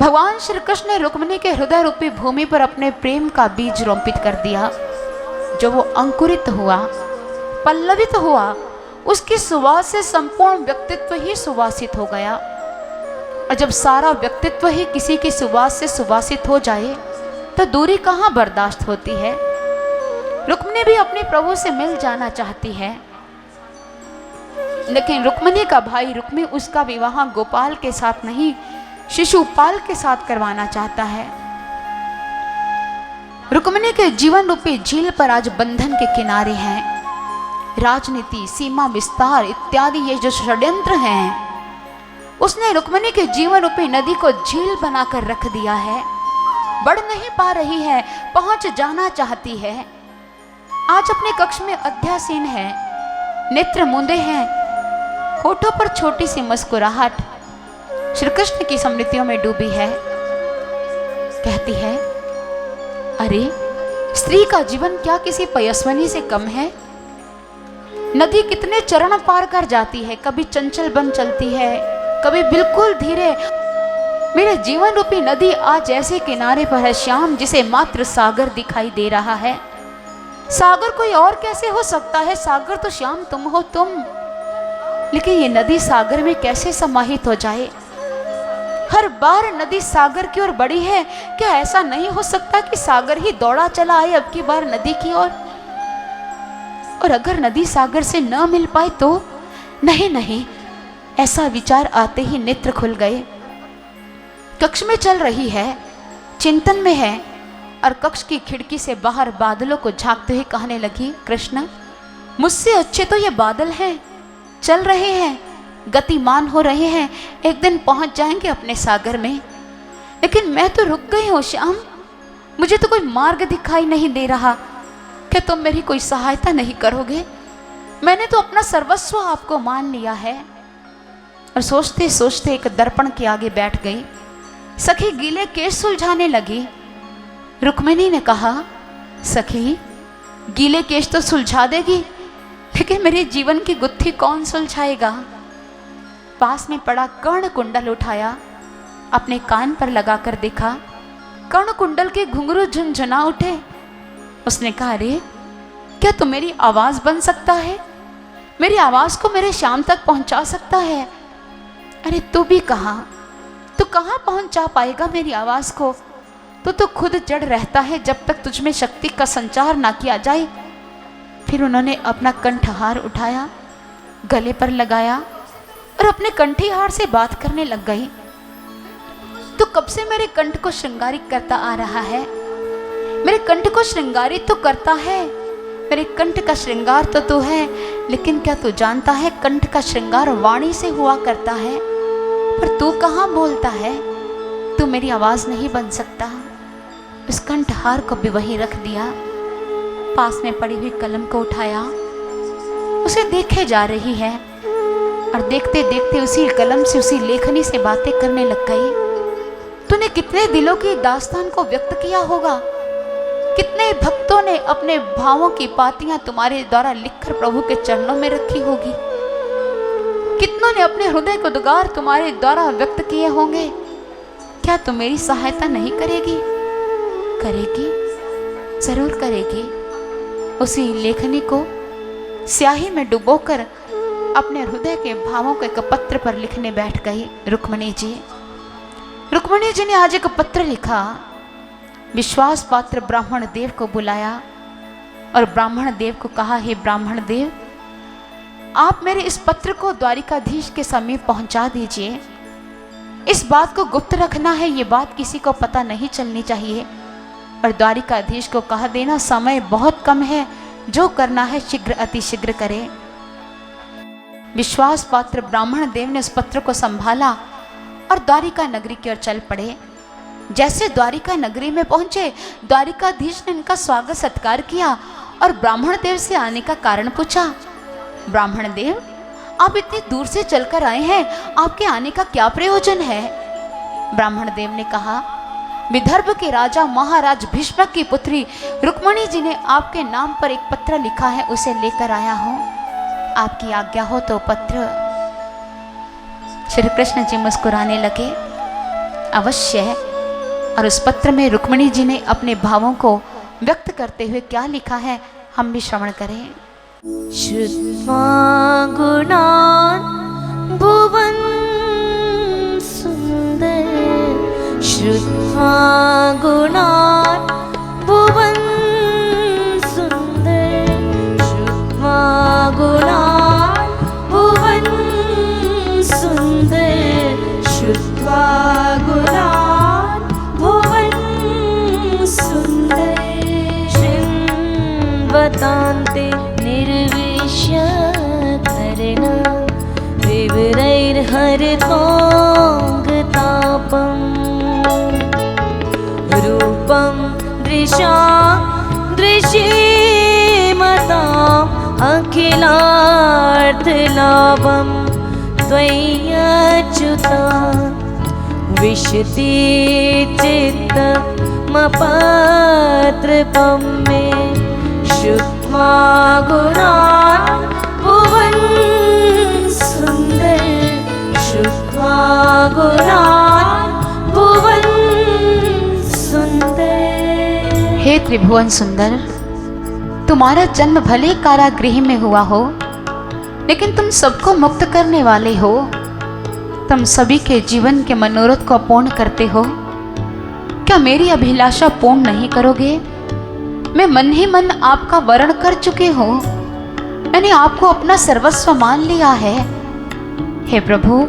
भगवान श्री कृष्ण ने रुक्मिणी के हृदय रूपी भूमि पर अपने प्रेम का बीज रोपित कर दिया। जो वो अंकुरित हुआ, पल्लवित हुआ, उसकी सुवास से संपूर्ण व्यक्तित्व ही सुवासित हो गया। और जब सारा व्यक्तित्व ही किसी की सुवास से सुवासित हो जाए तो दूरी कहाँ बर्दाश्त होती है। रुक्मिणी भी अपने प्रभु से मिल जाना चाहती है, लेकिन रुक्मिणी का भाई रुक्मी उसका विवाह गोपाल के साथ नहीं, शिशुपाल के साथ करवाना चाहता है। रुक्मिणी के जीवन रूपी झील पर आज बंधन के किनारे हैं। राजनीति, सीमा विस्तार इत्यादि ये जो षड्यंत्र हैं, उसने रुक्मिणी के जीवन रूपी नदी को झील बनाकर रख दिया है। बढ़ नहीं पा रही है, पहुंच जाना चाहती है। आज अपने कक्ष में अध्यासीन है, नेत्र मूंदे हैं, होठों पर छोटी सी मुस्कुराहट श्री कृष्ण की स्मृतियों में डूबी है। कहती है, अरे स्त्री का जीवन क्या किसी पयस्विनी से कम है? नदी कितने चरण पार कर जाती है, कभी चंचल बन चलती है, कभी बिल्कुल धीरे। मेरे जीवन रूपी नदी आज ऐसे किनारे पर है श्याम, जिसे मात्र सागर दिखाई दे रहा है। सागर कोई और कैसे हो सकता है? सागर तो श्याम तुम हो, तुम। लेकिन ये नदी सागर में कैसे समाहित हो जाए? हर बार नदी सागर की ओर बढ़ी है, क्या ऐसा नहीं हो सकता कि सागर ही दौड़ा चला आए अब की बार नदी की ओर? और अगर नदी सागर से न मिल पाए तो? नहीं नहीं, ऐसा विचार आते ही नेत्र खुल गए। कक्ष में चल रही है, चिंतन में है, और कक्ष की खिड़की से बाहर बादलों को झांकते हुए कहने लगी, कृष्ण मुझसे अच्छे तो ये बादल हैं, चल रहे हैं, गतिमान हो रहे हैं, एक दिन पहुंच जाएंगे अपने सागर में। लेकिन मैं तो रुक गई हूँ श्याम, मुझे तो कोई मार्ग दिखाई नहीं दे रहा। क्या तुम मेरी कोई सहायता नहीं करोगे? मैंने तो अपना सर्वस्व आपको मान लिया है। और सोचते सोचते एक दर्पण के आगे बैठ गई। सखी गीले केश सुलझाने लगी। रुक्मिणी ने कहा, सखी गीले केश तो सुलझा देगी, लेकिन मेरे जीवन की गुत्थी कौन सुलझाएगा? पास में पड़ा कर्ण कुंडल उठाया, अपने कान पर लगाकर देखा, कर्ण कुंडल के घुंघरू झुनझुना उठे। उसने कहा, अरे क्या तू मेरी आवाज बन सकता है? मेरी आवाज को मेरे श्याम तक पहुंचा सकता है? अरे तू भी कहाँ, तू कहाँ पहुंचा पाएगा मेरी आवाज को? तो खुद जड़ रहता है जब तक तुझमें शक्ति का संचार ना किया जाए। फिर उन्होंने अपना कंठहार उठाया, गले पर लगाया और अपने कंठीहार से बात करने लग गई। तो कब से मेरे कंठ को श्रृंगारित करता आ रहा है, मेरे कंठ को श्रृंगारित तो करता है, मेरे कंठ का श्रृंगार तो तू है। लेकिन क्या तू जानता है, कंठ का श्रृंगार वाणी से हुआ करता है, पर तू कहाँ बोलता है? तू मेरी आवाज नहीं बन सकता। उस कंठहार को भी वहीं रख दिया, पास में पड़ी हुई कलम को उठाया, उसे देखे जा रही है और देखते देखते उसी कलम से, उसी लेखनी से बातें करने लग गई। तूने कितने दिलों की दास्तान को व्यक्त किया होगा, कितने भक्तों ने अपने भावों की पातियां तुम्हारे द्वारा लिखकर प्रभु के चरणों में रखी होगी, कितनों ने अपने हृदय को उद्गार तुम्हारे द्वारा व्यक्त किए होंगे। क्या तुम मेरी सहायता नहीं करेगी? करेगी, जरूर करेगी। उसी लेखनी को स्याही में डुबोकर अपने हृदय के भावों को एक पत्र पर लिखने बैठ गई रुक्मिणी जी। रुक्मिणी जी ने आज एक पत्र लिखा, विश्वास पात्र ब्राह्मण देव को बुलाया और ब्राह्मण देव को कहा, हे ब्राह्मण देव, आप मेरे इस पत्र को द्वारिकाधीश के समीप पहुंचा दीजिए। इस बात को गुप्त रखना है, ये बात किसी को पता नहीं चलनी चाहिए। और द्वारिकाधीश को कह देना, समय बहुत कम है, जो करना है शीघ्र अति शीघ्र करे। विश्वास पात्र ब्राह्मण देव ने उस पत्र को संभाला और द्वारिका नगरी की ओर चल पड़े। जैसे द्वारिका नगरी में पहुंचे, द्वारिकाधीश ने इनका स्वागत सत्कार किया और ब्राह्मण देव से आने का कारण पूछा। ब्राह्मण देव, आप इतनी दूर से चलकर आए हैं, आपके आने का क्या प्रयोजन है? ब्राह्मण देव ने कहा, विदर्भ के राजा महाराज भीष्म की पुत्री रुक्मिणी जी ने आपके नाम पर एक पत्र लिखा है, उसे लेकर आया हूं। आपकी आज्ञा हो तो पत्र। श्री कृष्ण जी मुस्कुराने लगे। अवश्य है। और उस पत्र में रुक्मिणी जी ने अपने भावों को व्यक्त करते हुए क्या लिखा है, हम भी श्रवण करें। श्रुत्वा गुणान् भुवन सुंदर, श्रुत्वा गुणान् भुवन सुंदर, श्रुत्वा गुणान् भुवन सुंदर, श्रुत्वा गुणान् भुवन सुंदर, शृण्वतान्ते निर्विश्य करणा विवरैर्हरतोऽङ्गतापम् रूपं दृशां दृश्येमताम् अखिलार्थलाभं त्वय्यच्युता विशति चित्तमपत्रपं मे श्रुत्वा गुणान् भुवन सुंदर, श्रुत्वा गुणान् भुवन सुंदर। हे त्रिभुवन सुंदर, तुम्हारा जन्म भले कारागृह में हुआ हो, लेकिन तुम सबको मुक्त करने वाले हो। तुम सभी के जीवन के मनोरथ को पूर्ण करते हो। क्या मेरी अभिलाषा पूर्ण नहीं करोगे? मैं मन ही मन आपका वरण कर चुके हूँ। मैंने आपको अपना सर्वस्व मान लिया है। हे प्रभु,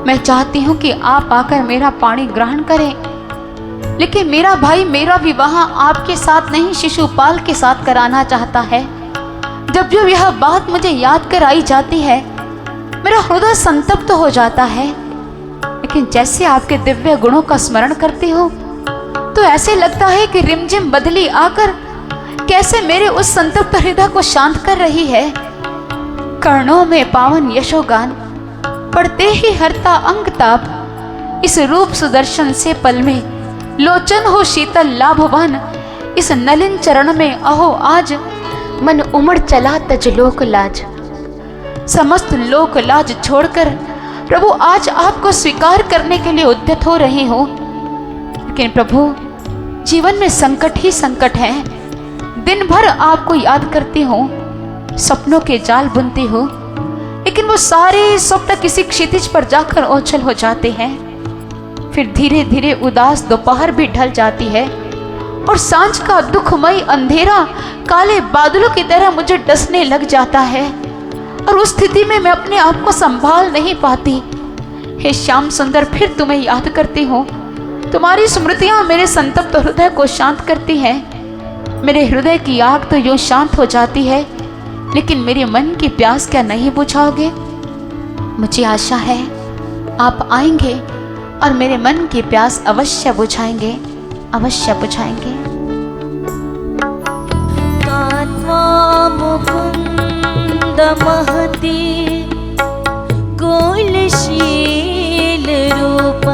मैं चाहती हूँ कि आप आकर मेरा पाणी ग्रहण करें, लेकिन मेरा भाई मेरा विवाह आपके साथ नहीं शिशुपाल के साथ कराना चाहता है। जब जब यह बात मुझे याद कर आई जाती है, मेरा हृदय संतप्त हो जाता है। लेकिन जैसे आपके दिव्य गुणों का स्मरण करती हूँ, तो ऐसे लगता है कि रिमझिम बदली आकर कैसे मेरे उस संतप्त हृदय को शांत कर रही है। कर्णों में पावन यशोगान, पढ़ते ही हरता अंग ताप। इस रूप सुदर्शन से पल में लोचन हो शीतल लाभवान। इस नलिन चरण में अहो आज मन उमड़ चला तज लोक लाज। समस्त लोक लाज छोड़कर प्रभु आज आपको स्वीकार करने के लिए उद्यत हो रही हूँ। लेकिन प्रभु, जीवन में संकट ही संकट है। दिन भर आपको याद करती हूँ, सपनों के जाल बुनती हूँ, लेकिन वो सारे स्वप्न किसी क्षितिज पर जाकर ओझल हो जाते हैं। फिर धीरे धीरे उदास दोपहर भी ढल जाती है और सांझ का दुखमय अंधेरा काले बादलों की तरह मुझे डसने लग जाता है। और उस स्थिति में मैं अपने आप को संभाल नहीं पाती। हे श्याम सुंदर, फिर तुम्हें याद करती हूँ। तुम्हारी स्मृतियाँ मेरे संतप्त हृदय को शांत करती हैं। मेरे हृदय की आग तो यूँ शांत हो जाती है, लेकिन मेरे मन की प्यास क्या नहीं बुझाओगे? मुझे आशा है आप आएंगे और मेरे मन की प्यास अवश्य बुझाएंगे, अवश्य बुझाएंगे। मुकुंद महती कुलशील रूप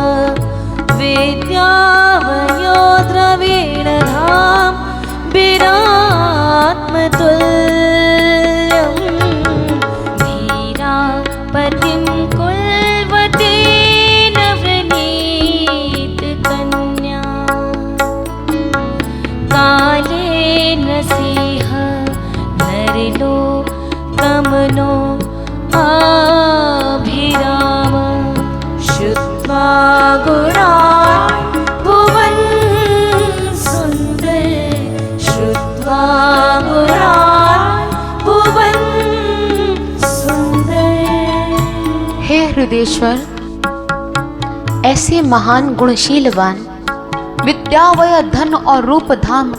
विद्यावयो द्रविण धाम विरात्मतुल्यं धीरा पतिं कुलवती नवनीत कन्या कालेन सिंह नरलो कमनो अभिराम श्रुत्वा गुणान् भुवन सुंदर, श्रुत्वा गुणान् भुवन सुंदर। हे हृदयेश्वर, ऐसे महान गुणशीलवान विद्यावय धन और रूप धाम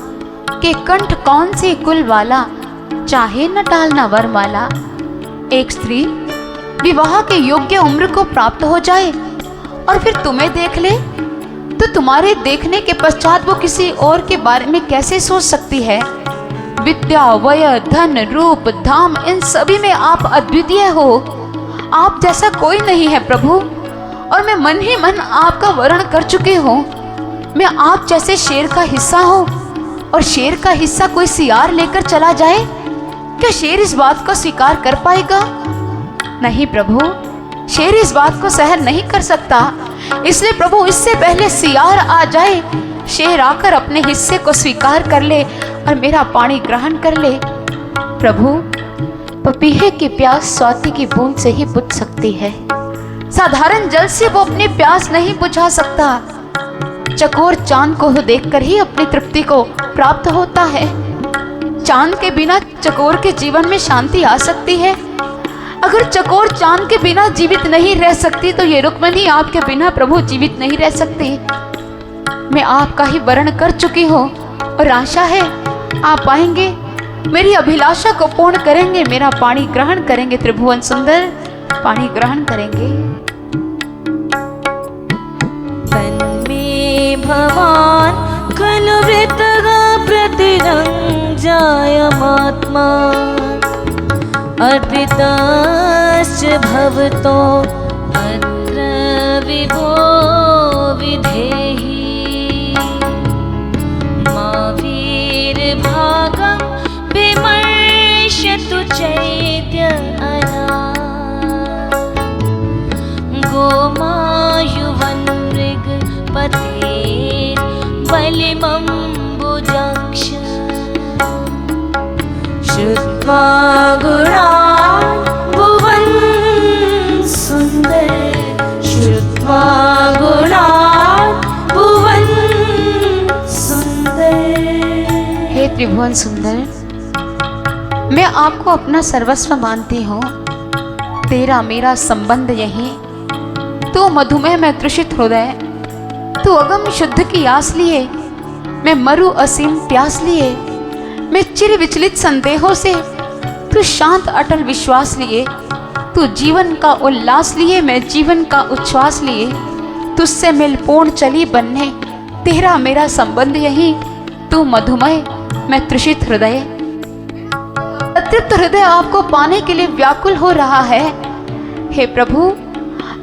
के कंठ कौन से कुल वाला चाहे न टालना वरमाला। एक स्त्री विवाह के योग्य उम्र को प्राप्त हो जाए और फिर तुम्हें देख ले, तो तुम्हारे देखने के पश्चात वो किसी और के बारे में कैसे सोच सकती है? विद्या वय धन रूप धाम, इन सभी में आप अद्वितीय हो। आप जैसा कोई नहीं है प्रभु। और मैं मन ही मन आपका वर्ण कर चुकी हूँ। मैं आप जैसे शेर का हिस्सा हूँ, और शेर का हिस्सा कोई सियार लेकर चला जाए, क्या शेर इस बात को स्वीकार कर पाएगा? नहीं प्रभु, शेर इस बात को सहन नहीं कर सकता इसलिए प्रभु इससे पहले सियार आ जाए, शेर आकर अपने हिस्से को स्वीकार कर ले और मेरा पानी ग्रहण कर ले। प्रभु, पपीहे की प्यास स्वाति की बूंद से ही बुझ सकती है, साधारण जल से वो अपनी प्यास नहीं बुझा सकता। चकोर चांद को देखकर ही अपनी तृप्ति को प्राप्त होता है। चांद के बिना चकोर के जीवन में शांति आ सकती है? अगर चकोर चांद के बिना जीवित नहीं रह सकती तो ये रुक्मिणी आपके बिना प्रभु जीवित नहीं रह सकती। मैं आपका ही वर्ण कर चुकी हूँ और आशा है आप आएंगे, मेरी अभिलाषा को पूर्ण करेंगे, मेरा पानी ग्रहण करेंगे। त्रिभुवन सुंदर पानी ग्रहण करेंगे। तन्मे भवान् खलु वृतः प्रतिरञ्जायमात्मा अर्पितश्च भवतो अत्र विभो विधेहि मा वीरभागं विमर्शतु चैत्य अना गोमायुवन् मृगपतेर् बलिमम्बुजाक्ष श्रुत्वा गुणान् भुवन् सुन्दर श्रुत्वा गुणान् भुवन् सुन्दर। हे त्रिभुवन सुंदर, मैं आपको अपना सर्वस्व मानती हूँ। तेरा मेरा संबंध यही। तू मधुमेह में तृषित हृदय, तू अगम शुद्ध की आस लिए, मैं मरु असीम प्यास लिए। मैं चिर विचलित संदेहों से, तू शांत अटल विश्वास लिए। तू जीवन का उल्लास लिए, मैं जीवन का उच्छ्वास लिए। तुझसे मिल पूर्ण चली बनने, तेरा मेरा संबंध यही। तू मधुमेह, मैं तृषित हृदय। अतृप्त हृदय आपको पाने के लिए व्याकुल हो रहा है। हे प्रभु,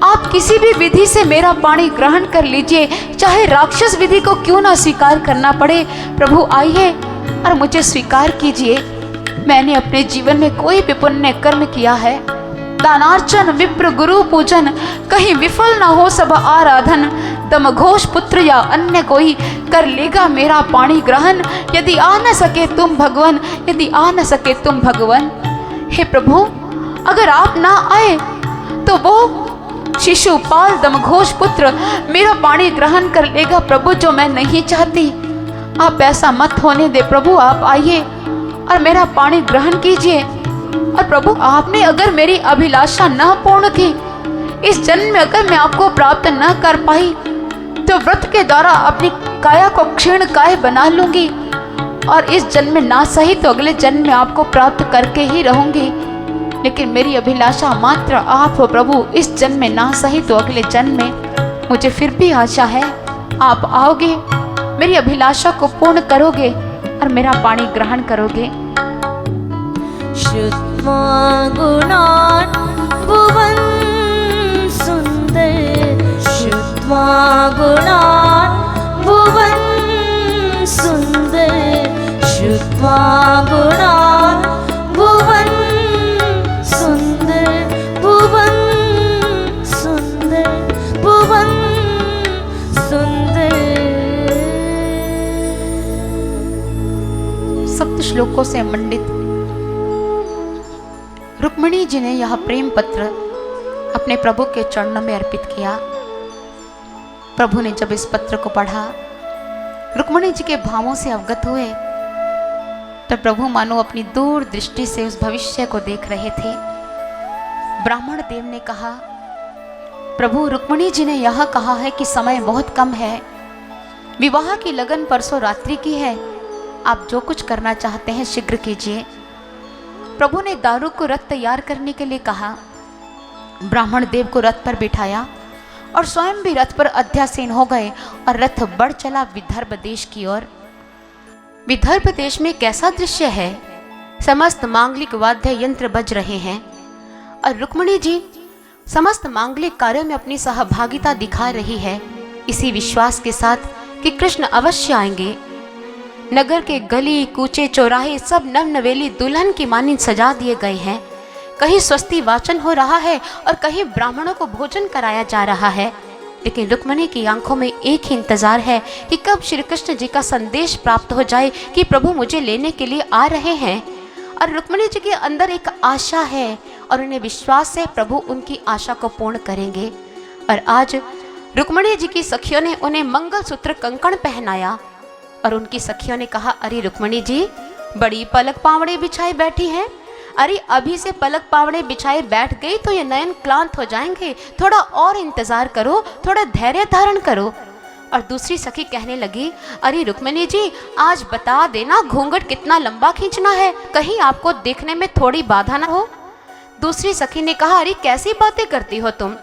आप किसी भी विधि से मेरा पानी ग्रहण कर लीजिए, चाहे राक्षस विधि को क्यों ना स्वीकार करना पड़े। प्रभु आइए और मुझे स्वीकार कीजिए। मैंने अपने जीवन में कोई भी पुण्य कर्म किया है, दानार्चन विप्र गुरु पूजन, कहीं विफल ना हो सब आराधन। दमघोष पुत्र या अन्य कोई कर लेगा मेरा पानी ग्रहण, यदि आ न सके तुम भगवान, यदि आ न सके तुम भगवान। हे प्रभु, अगर आप ना आए तो वो शिशुपाल दमघोष पुत्र मेरा पानी ग्रहण कर लेगा प्रभु, जो मैं नहीं चाहती। आप ऐसा मत होने दे प्रभु, आप आइए और मेरा पानी ग्रहण कीजिए। और प्रभु, आपने अगर मेरी अभिलाषा न पूर्ण की, इस जन्म में अगर मैं आपको प्राप्त न कर पाई, तो व्रत के द्वारा अपनी काया को क्षीण काय बना लूंगी और इस जन्म में ना सही तो अगले जन्म में आपको प्राप्त करके ही रहूंगी। लेकिन मेरी अभिलाषा मात्र आप हो प्रभु, इस जन्म में ना सही तो अगले जन्म में। मुझे फिर भी आशा है आप आओगे, मेरी अभिलाषा को पूर्ण करोगे और मेरा पानी ग्रहण करोगे। श्रुत्वा गुणान् भुवन् सुन्दर श्रुत्वा गुणान् भुवन् सुन्दर श्रुत्वा गुणान् भुवन् सुन्दर भुवन् सुन्दर भुवन् सुन्दर। सप्त श्लोकों से मंडित रुक्मिणी जी ने यह प्रेम पत्र अपने प्रभु के चरणों में अर्पित किया। प्रभु ने जब इस पत्र को पढ़ा, रुक्मिणी जी के भावों से अवगत हुए, तो प्रभु मानो अपनी दूर दृष्टि से उस भविष्य को देख रहे थे। ब्राह्मण देव ने कहा, प्रभु, रुक्मिणी जी ने यह कहा है कि समय बहुत कम है, विवाह की लगन परसों रात्रि की है, आप जो कुछ करना चाहते हैं शीघ्र कीजिए। प्रभु ने दारू को रथ तैयार करने के लिए कहा। ब्राह्मण देव को रथ पर बिठाया और स्वयं भी रथ पर अध्यासीन हो गए और रथ बढ़ चला विदर्भ देश की ओर। विदर्भ देश में कैसा दृश्य है, समस्त मांगलिक वाद्य यंत्र बज रहे हैं और रुक्मिणी जी समस्त मांगलिक कार्यों में अपनी सहभागिता दिखा रही है, इसी विश्वास के साथ कि कृष्ण अवश्य आएंगे। नगर के गली कूचे चौराहे सब नवनवेली दुल्हन की मानिंद सजा दिए गए हैं। कहीं स्वस्ति वाचन हो रहा है और कहीं ब्राह्मणों को भोजन कराया जा रहा है। लेकिन रुक्मिणी की आंखों में एक ही इंतजार है कि कब श्री कृष्ण जी का संदेश प्राप्त हो जाए कि प्रभु मुझे लेने के लिए आ रहे हैं। और रुक्मिणी जी के अंदर एक आशा है और उन्हें विश्वास है प्रभु उनकी आशा को पूर्ण करेंगे। और आज रुक्मिणी जी की सखियों ने उन्हें मंगलसूत्र कंकण पहनाया और उनकी सखियों ने कहा, अरे रुक्मिणी जी बड़ी पलक पावड़े बिछाई बैठी हैं, अरे अभी से पलक पावड़े बिछाए बैठ गई तो ये नयन क्लांत हो जाएंगे, थोड़ा और इंतजार करो, थोड़ा धैर्य धारण करो। और दूसरी सखी कहने लगी, अरे रुक्मिणी जी आज बता देना घूंघट कितना लंबा खींचना है, कहीं आपको देखने में थोड़ी बाधा ना हो। दूसरी सखी ने कहा, अरे कैसी बातें करती हो तुम,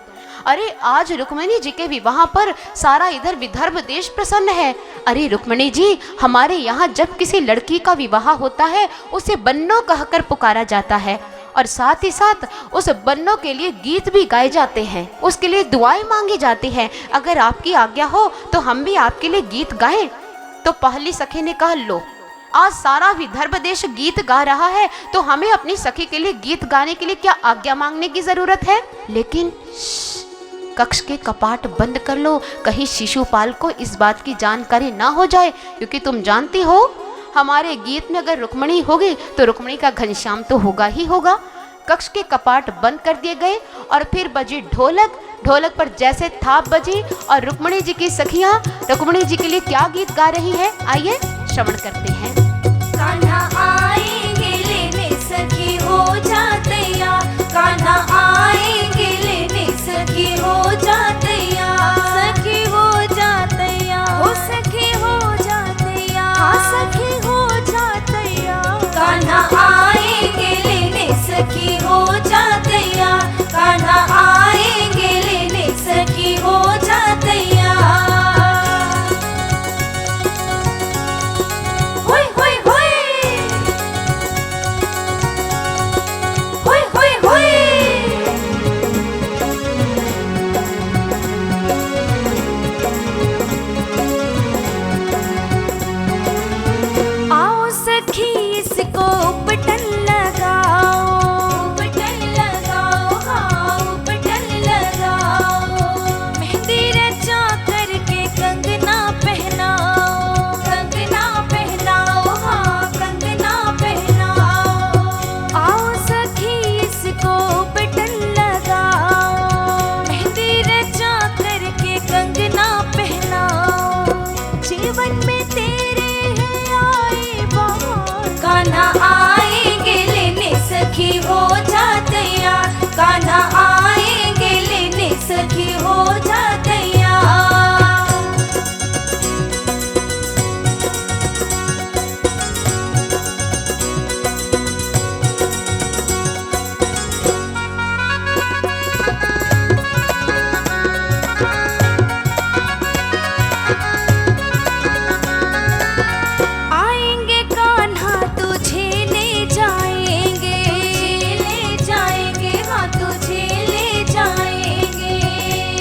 अरे आज रुक्मिणी जी के विवाह पर सारा इधर विदर्भ देश प्रसन्न है। अरे रुक्मिणी जी हमारे यहाँ जब किसी लड़की का विवाह होता है उसे बन्नो कहकर पुकारा जाता है और साथ ही साथ उस बन्नो के लिए गीत भी गाए जाते हैं, उसके लिए दुआएं मांगी जाती हैं। अगर आपकी आज्ञा हो तो हम भी आपके लिए गीत गाएं। तो पहली सखी ने कहा, लो आज सारा विदर्भ देश गीत गा रहा है तो हमें अपनी सखी के लिए गीत गाने के लिए क्या आज्ञा मांगने की जरूरत है। लेकिन कक्ष के कपाट बंद कर लो, कहीं शिशुपाल को इस बात की जानकारी ना हो जाए, क्योंकि तुम जानती हो हमारे गीत में अगर रुक्मिणी होगी तो रुक्मिणी का घनश्याम तो होगा ही होगा। कक्ष के कपाट बंद कर दिए गए और फिर बजी ढोलक। ढोलक पर जैसे थाप बजी और रुक्मिणी जी की सखियां रुक्मिणी जी के लिए क्या गीत गा रही है, आइए श्रवण करते हैं। कान्हा आएंगे लेने सखी हो जाते या, कान्हा आएंगे लेने सखी हो जाते या, सखी हो जाते या, ओ सखी हो जाते या, हाँ सखी हो जाते या। कान्हा आएंगे लेने सखी हो जाते या, कान्हा आएंगे लेने सखी हो जाते या। कान्हा आएंगे लेने सखी हो जाते या। आएंगे कान्हा तुझे ले जाएंगे, ले जाएंगे हाँ तुझे ले जाएंगे,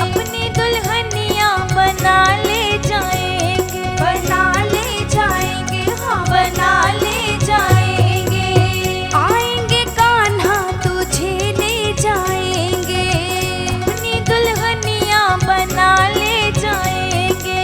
अपनी दुल्हनिया बना ले जाएंगे, बना ले जाएंगे हाँ बना ले जाएंगे। आएंगे कान्हा तुझे ले जाएंगे, अपनी दुल्हनिया बना ले जाएंगे,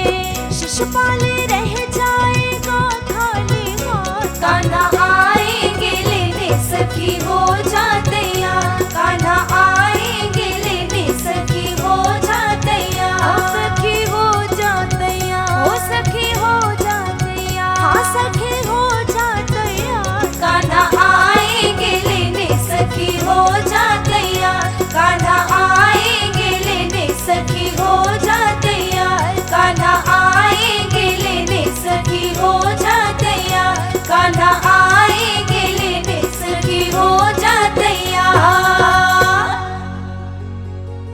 शिशुपाल रह जाएगा खाली हाथ। कान्हा आएंगे लेने सखी हो जाते या, कान्हा आएंगे लेने सखी हो जाते या, सखी हो जाते या, ओ सखी हो जाते या, हाँ सखी हो जाते या। कान्हा आएंगे लेने सखी हो जाते या, कान्हा आएंगे लेने सखी हो जाते या, कान्हा आएंगे लेने सखी हो जाते या, कान्हा आएंगे लेने सखी हो जाते या।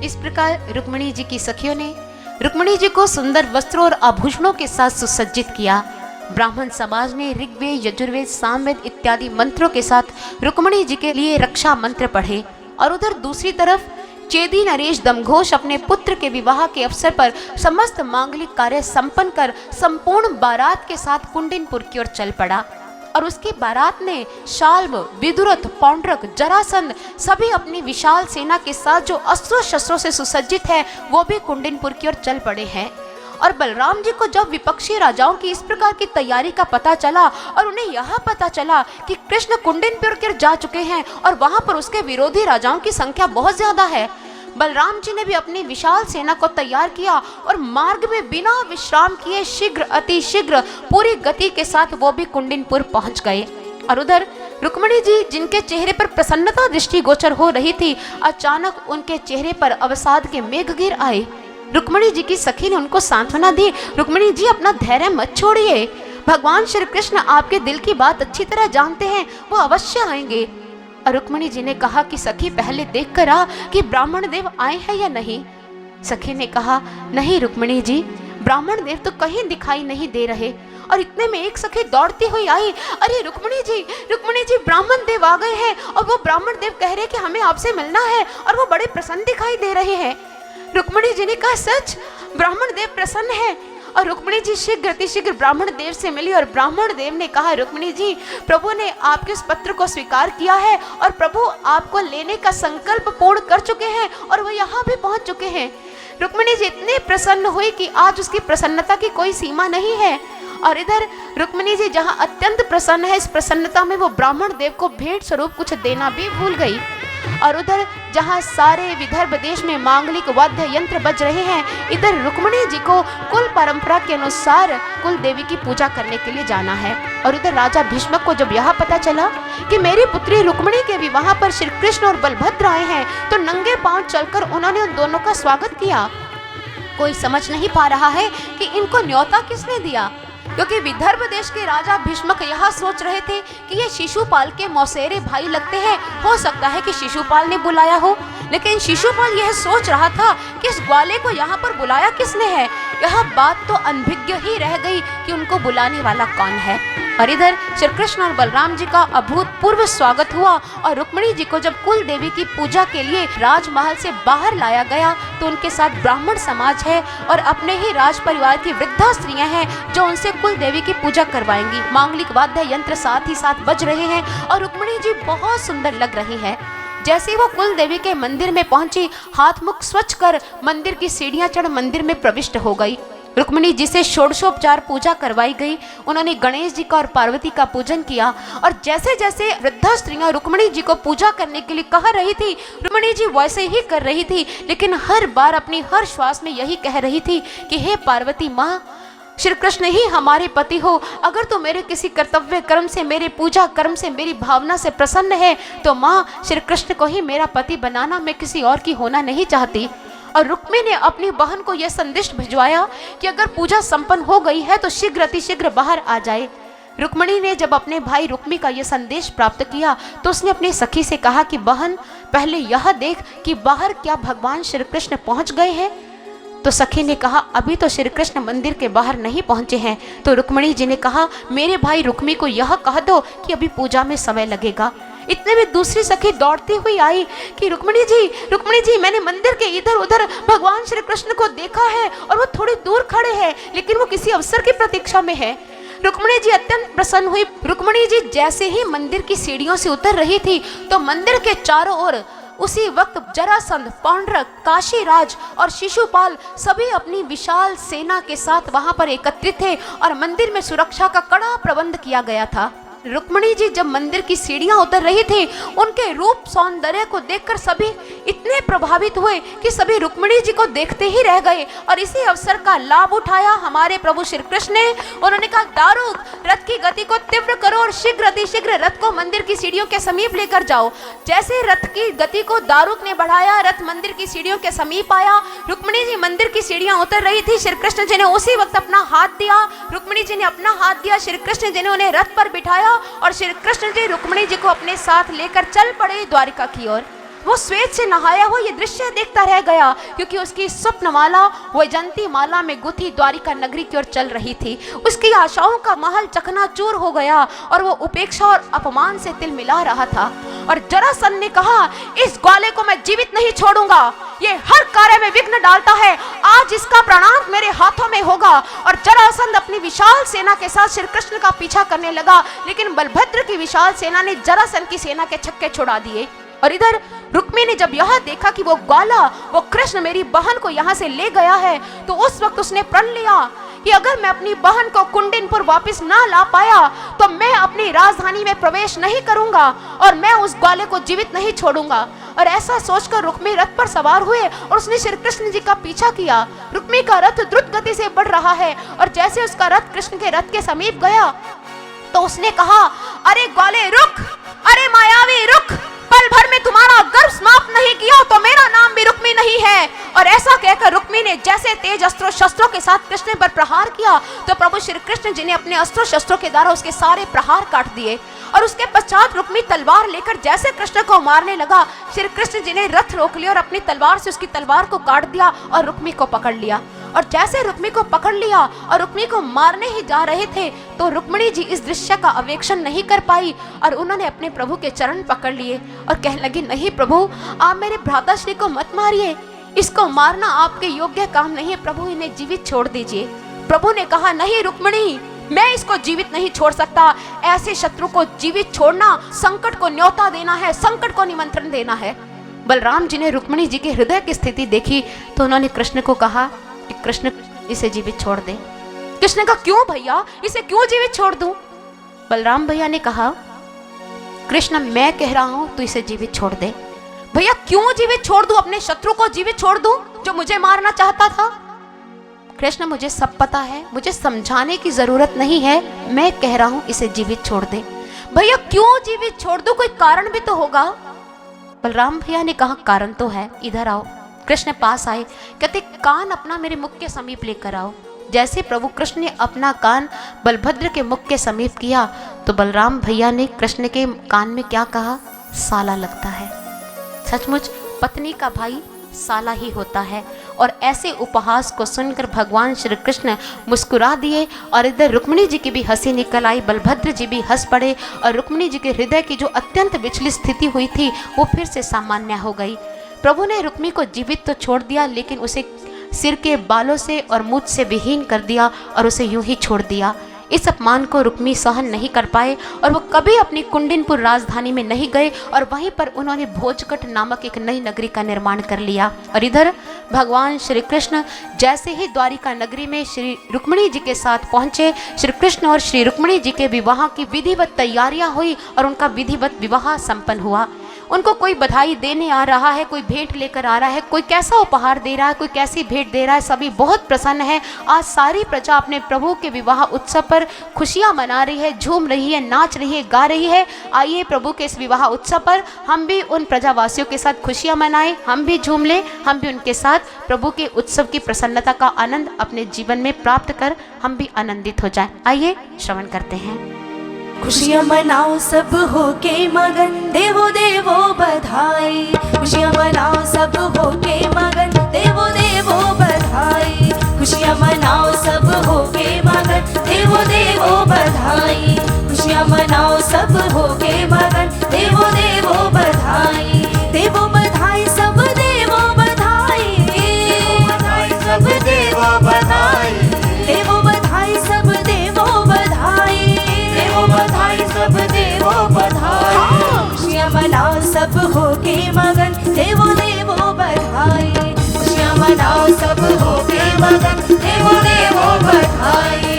इस प्रकार रुक्मिणी जी की सखियों ने रुक्मिणी जी को सुंदर वस्त्रों और आभूषणों के साथ सुसज्जित किया। ब्राह्मण समाज ने ऋग्वेद, यजुर्वेद, सामवेद इत्यादि मंत्रों के साथ रुक्मिणी जी के लिए रक्षा मंत्र पढ़े और उधर दूसरी तरफ चेदी नरेश दमघोष अपने पुत्र के विवाह के अवसर पर समस्त मांगलिक कार्य संपन्न कर संपूर्ण बारात के साथ कुंडिनपुर की ओर चल पड़ा। और उसकी बारात ने शाल्व, विदुरथ, पौंड्रक, जरासंध सभी अपनी विशाल सेना के साथ जो अस्त्रों शस्त्रों से सुसज्जित है वो भी कुंडिनपुर की ओर चल पड़े हैं। और बलराम जी को जब विपक्षी राजाओं की इस प्रकार की तैयारी का पता चला और उन्हें यह पता चला कि कृष्ण कुंडिनपुर की ओर जा चुके हैं और वहां पर उसके विरोधी राजाओं की संख्या बहुत ज्यादा है, बलराम जी ने भी अपनी विशाल सेना को तैयार किया और मार्ग में बिना विश्राम किए शीघ्र, अति शीघ्र, पूरी गति के साथ वो भी कुंडिनपुर पहुंच गए। और उधर रुक्मिणी जी जिनके चेहरे पर प्रसन्नता दृष्टि गोचर हो रही थी, अचानक उनके चेहरे पर अवसाद के मेघ गिर आए। रुक्मिणी जी की सखी ने उनको सांत्वना दी, रुक्मिणी जी अपना धैर्य मत छोड़िए, भगवान श्री कृष्ण आपके दिल की बात अच्छी तरह जानते हैं, वो अवश्य आएंगे। और रुक्मिणी जी ने कहा कि सखी पहले देख कर आ कि ब्राह्मण देव आए हैं या नहीं। सखी ने कहा नहीं रुक्मिणी जी, ब्राह्मण देव तो कहीं दिखाई नहीं दे रहे। और इतने में एक सखी दौड़ती हुई आई, अरे रुक्मिणी जी ब्राह्मण देव आ गए हैं और वो ब्राह्मण देव कह रहे हैं कि हमें आपसे मिलना है और वो बड़े प्रसन्न दिखाई दे रहे हैं। रुक्मिणी जी ने कहा सच, ब्राह्मण देव प्रसन्न है। और रुक्मिणी जी शीघ्र अतिशीघ्र ब्राह्मण देव से मिली और ब्राह्मण देव ने कहा रुक्मिणी जी, प्रभु ने आपके उस पत्र को स्वीकार किया है और प्रभु आपको लेने का संकल्प पूर्ण कर चुके हैं और वो यहाँ भी पहुँच चुके हैं। रुक्मिणी जी इतनी प्रसन्न हुई कि आज उसकी प्रसन्नता की कोई सीमा नहीं है। और इधर रुक्मिणी जी जहाँ अत्यंत प्रसन्न है, इस प्रसन्नता में वो ब्राह्मण देव को भेंट स्वरूप कुछ देना भी भूल गई। और उधर जहाँ सारे विदर्भ देश में मांगलिक वाद्य यंत्र बज रहे हैं, इधर रुक्मिणी जी को कुल परंपरा के अनुसार कुल देवी की पूजा करने के लिए जाना है। और उधर राजा भीष्मक को जब यह पता चला कि मेरी पुत्री रुक्मिणी के विवाह पर श्री कृष्ण और बलभद्र आए हैं, तो नंगे पांव चलकर उन्होंने उन दोनों का स्वागत किया। कोई समझ नहीं पा रहा है कि इनको न्योता किसने दिया, क्योंकि विदर्भ देश के राजा भीष्मक यह सोच रहे थे कि ये शिशुपाल के मौसेरे भाई लगते हैं, हो सकता है कि शिशुपाल ने बुलाया हो। लेकिन शिशुपाल यह सोच रहा था कि इस ग्वाले को यहाँ पर बुलाया किसने है। यह बात तो अनभिज्ञ ही रह गई कि उनको बुलाने वाला कौन है। और इधर श्री कृष्ण और बलराम जी का अभूतपूर्व स्वागत हुआ और रुक्मिणी जी को जब कुल देवी की पूजा के लिए राजमहल से बाहर लाया गया, तो उनके साथ ब्राह्मण समाज है और अपने ही राज परिवार की वृद्धा स्त्रियां हैं जो उनसे कुल देवी की पूजा करवाएंगी। मांगलिक वाद्य यंत्र साथ ही साथ बज रहे हैं और रुक्मिणी जी बहुत सुंदर लग रही है। जैसे वो कुल देवी के मंदिर में पहुंची, हाथ मुख स्वच्छ कर मंदिर की सीढ़ियां चढ़ मंदिर में प्रविष्ट हो गई। रुक्मिणी जी से षोडशोपचार पूजा करवाई गई। उन्होंने गणेश जी का और पार्वती का पूजन किया और जैसे जैसे वृद्धा स्त्रियां रुक्मिणी जी को पूजा करने के लिए कह रही थी, रुक्मिणी जी वैसे ही कर रही थी, लेकिन हर बार अपनी हर श्वास में यही कह रही थी कि हे पार्वती माँ, श्री कृष्ण ही हमारे पति हो। अगर तो मेरे किसी कर्तव्य कर्म से, मेरे पूजा कर्म से, मेरी भावना से प्रसन्न है तो माँ श्री कृष्ण को ही मेरा पति बनाना, मैं किसी और की होना नहीं चाहती। और रुक्मी ने अपनी बहन को यह संदेश भिजवाया कि अगर पूजा संपन्न हो गई है तो शीघ्र अतिशीघ्र बाहर आ जाए। रुक्मिणी ने जब अपने भाई रुक्मी का यह संदेश प्राप्त किया तो उसने अपनी सखी से कहा कि बहन, पहले यह देख कि बाहर क्या भगवान श्री कृष्ण पहुंच गए हैं। तो सखी ने कहा अभी तो श्री कृष्ण मंदिर के बाहर नहीं पहुंचे हैं। तो रुक्मिणी जी ने कहा मेरे भाई रुक्मी को यह कह दो कि अभी पूजा में समय लगेगा। इतने में दूसरी सखी दौड़ती हुई आई कि रुक्मिणी जी, मैंने मंदिर के इधर उधर भगवान श्री कृष्ण को देखा है और वो थोड़ी दूर खड़े हैं, लेकिन वो किसी अवसर की प्रतीक्षा में है। रुक्मिणी जी अत्यंत प्रसन्न हुई। रुक्मिणी जी जैसे ही मंदिर की सीढ़ियों से उतर रही थी तो मंदिर के चारों ओर उसी वक्त जरासंध, पौंड्रक, काशीराज और शिशुपाल सभी अपनी विशाल सेना के साथ वहां पर एकत्रित थे और मंदिर में सुरक्षा का कड़ा प्रबंध किया गया था। रुक्मिणी जी जब मंदिर की सीढ़ियां उतर रही थी, उनके रूप सौंदर्य को देखकर सभी इतने प्रभावित हुए कि सभी रुक्मिणी जी को देखते ही रह गए। और इसी अवसर का लाभ उठाया हमारे प्रभु श्री कृष्ण ने। उन्होंने कहा दारुक, रथ की गति को तीव्र करो और शीघ्र अतिशीघ्र रथ को मंदिर की सीढ़ियों के समीप लेकर जाओ। जैसे रथ की गति को दारुक ने बढ़ाया, रथ मंदिर की सीढ़ियों के समीप आया। रुक्मिणी जी मंदिर की सीढ़ियां उतर रही थी, श्री कृष्ण जी ने उसी वक्त अपना हाथ दिया। रुक्मिणी जी ने अपना हाथ दिया, श्री कृष्ण जी ने उन्हें रथ पर बिठाया और श्री कृष्ण जी रुक्मिणी जी को अपने साथ लेकर चल पड़े द्वारिका की ओर। वो श्वेत से नहाया हुआ ये दृश्य देखता रह गया, क्योंकि उसकी स्वप्नमाला वैजंती माला में गुथी द्वारिका नगरी की ओर चल रही थी। उसकी आशाओं का महल चकनाचूर हो गया और वो उपेक्षा और अपमान से तिलमिला रहा था। और जरासंध ने कहा इस ग्वाले को मैं जीवित नहीं छोड़ूंगा, ये हर कार्य में विघ्न डालता है, आज इसका प्राणांत मेरे हाथों में होगा। लगा और जरासंध अपनी विशाल सेना के साथ श्री कृष्ण का पीछा करने लगा, लेकिन बलभद्र की विशाल सेना ने जरासंध की सेना के छक्के छुड़ा दिए। और इधर रुक्मी ने जब यह देखा कि वो ग्वाला, वो कृष्ण मेरी बहन को यहाँ से ले गया है, तो उस वक्त उसने प्रण लिया कि अगर मैं अपनी बहन को कुंडिनपुर वापस ना ला पाया तो मैं अपनी राजधानी में प्रवेश नहीं करूंगा और मैं उस ग्वाले को जीवित नहीं छोड़ूंगा। और ऐसा सोचकर रुक्मी रथ पर सवार हुए और उसने श्री कृष्ण जी का पीछा किया। रुक्मी का रथ द्रुत गति से बढ़ रहा है और जैसे उसका रथ कृष्ण के रथ के समीप गया तो उसने कहा, अरे ग्वाले रुक, अरे मायावी रुक, पल भर में तुम्हारा गर्व समाप्त नहीं किया तो मेरा नाम भी रुक्मी नहीं है। और ऐसा कहकर रुक्मी ने जैसे तेज अस्त्रों शस्त्रों के साथ कृष्ण पर प्रहार किया तो प्रभु श्री कृष्ण जी ने अपने अस्त्रों शस्त्रों के द्वारा उसके सारे प्रहार काट दिए। और उसके पश्चात रुक्मी तलवार लेकर जैसे कृष्ण को मारने लगा, श्री कृष्ण जी ने रथ रोक लिया और अपनी तलवार से उसकी तलवार को काट दिया और रुक्मी को पकड़ लिया। और जैसे रुक्मी को पकड़ लिया और रुक्मी को मारने ही जा रहे थे तो रुक्मिणी जी इस दृश्य का अवेक्षण नहीं कर पाई और उन्होंने अपने प्रभु के चरण पकड़ लिए और कहने लगी, नहीं प्रभु, आप मेरे भ्राताश्री को मत मारिए, इसको मारना आपके योग्य काम नहीं है, प्रभु इन्हें जीवित छोड़ दीजिए। प्रभु ने कहा, नहीं रुक्मिणी, मैं इसको जीवित नहीं छोड़ सकता। ऐसे शत्रु को जीवित छोड़ना संकट को न्योता देना है, संकट को निमंत्रण देना है। बलराम जी ने रुक्मिणी जी के हृदय की स्थिति देखी तो उन्होंने कृष्ण को कहा कि कृष्ण, इसे जीवित छोड़ दे। कृष्ण का क्यों भैया, इसे क्यों जीवित छोड़ दूं? बलराम भैया ने कहा, कृष्ण मैं कह रहा हूं तू इसे जीवित छोड़ दे। भैया क्यों जीवित छोड़ दूं? अपने शत्रु को जीवित छोड़ दूं जो मुझे मारना चाहता था? कृष्ण मुझे सब पता है, मुझे समझाने की जरूरत नहीं है, मैं कह रहा हूं इसे जीवित छोड़ दे। भैया क्यों जीवित छोड़ दूं? कोई कारण भी तो होगा। बलराम भैया ने कहा, कारण तो है, इधर आओ। कृष्ण पास आए, कहते कान अपना मेरे मुख के समीप लेकर आओ। जैसे प्रभु कृष्ण ने अपना कान बलभद्र के मुख के समीप किया तो बलराम भैया ने कृष्ण के कान में क्या कहा, साला लगता है। सचमुच पत्नी का भाई साला ही होता है। और ऐसे उपहास को सुनकर भगवान श्री कृष्ण मुस्कुरा दिए और इधर रुक्मिणी जी की भी हंसी निकल आई, बलभद्र जी भी हंस पड़े और रुक्मिणी जी के हृदय की जो अत्यंत विचलित स्थिति हुई थी वो फिर से सामान्य हो गई। प्रभु ने रुक्मी को जीवित तो छोड़ दिया लेकिन उसे सिर के बालों से और मूंछ से विहीन कर दिया और उसे यूं ही छोड़ दिया। इस अपमान को रुक्मी सहन नहीं कर पाए और वो कभी अपनी कुंडिनपुर राजधानी में नहीं गए और वहीं पर उन्होंने भोजकट नामक एक नई नगरी का निर्माण कर लिया। और इधर भगवान श्री कृष्ण जैसे ही द्वारिका नगरी में श्री रुक्मिणी जी के साथ पहुंचे, श्री कृष्ण और श्री रुक्मिणी जी के विवाह की विधिवत तैयारियां हुई और उनका विधिवत विवाह संपन्न हुआ। उनको कोई बधाई देने आ रहा है, कोई भेंट लेकर आ रहा है, कोई कैसा उपहार दे रहा है, कोई कैसी भेंट दे रहा है, सभी बहुत प्रसन्न है। आज सारी प्रजा अपने प्रभु के विवाह उत्सव पर खुशियां मना रही है, झूम रही है, नाच रही है, गा रही है। आइए प्रभु के इस विवाह उत्सव पर हम भी उन प्रजावासियों के साथ खुशियां मनाएं, हम भी झूम लें, हम भी उनके साथ प्रभु के उत्सव की प्रसन्नता का आनंद अपने जीवन में प्राप्त कर हम भी आनंदित हो जाएं। आइए श्रवण करते हैं। खुशियाँ मनाओ सब हो के मगन, देवो देवो बधाई। खुशियाँ मनाओ सब हो के मगन, देवो देवो बधाई। खुशियाँ मनाओ सब हो के मगन, देवो देवो बधाई। खुशियाँ मनाओ सब हो के मगन, देवो देवो बधाई। देवो बधाई सब देवो बधाई, सब देवो बधाई। देवो बधाई सब देवो बधाई, बधाई सब देवो बधाई। खुशियाँ मनाओ सब हो के मगन, देवो देवो बधाई। खुशियाँ मनाओ सब हो के मगन, देवो देवो बधाई।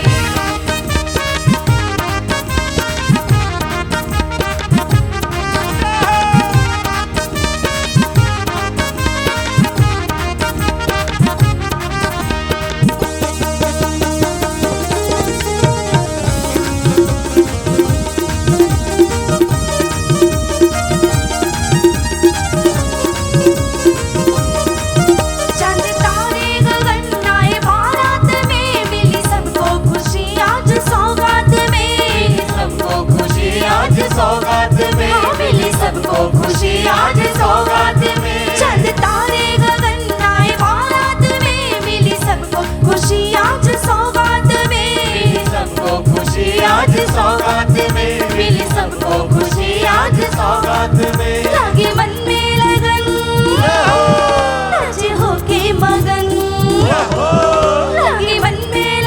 सौगात में मिली सबको खुशी आज सौगात में। चंद तारे गगन आए बारात में, मिली सबको खुशी आज सौगात में। मिली सबको खुशी आज सौगात में, मिली सबको खुशी आज सौगात में। लगे मन में लगन, नाच हो के मगन, लगे मन में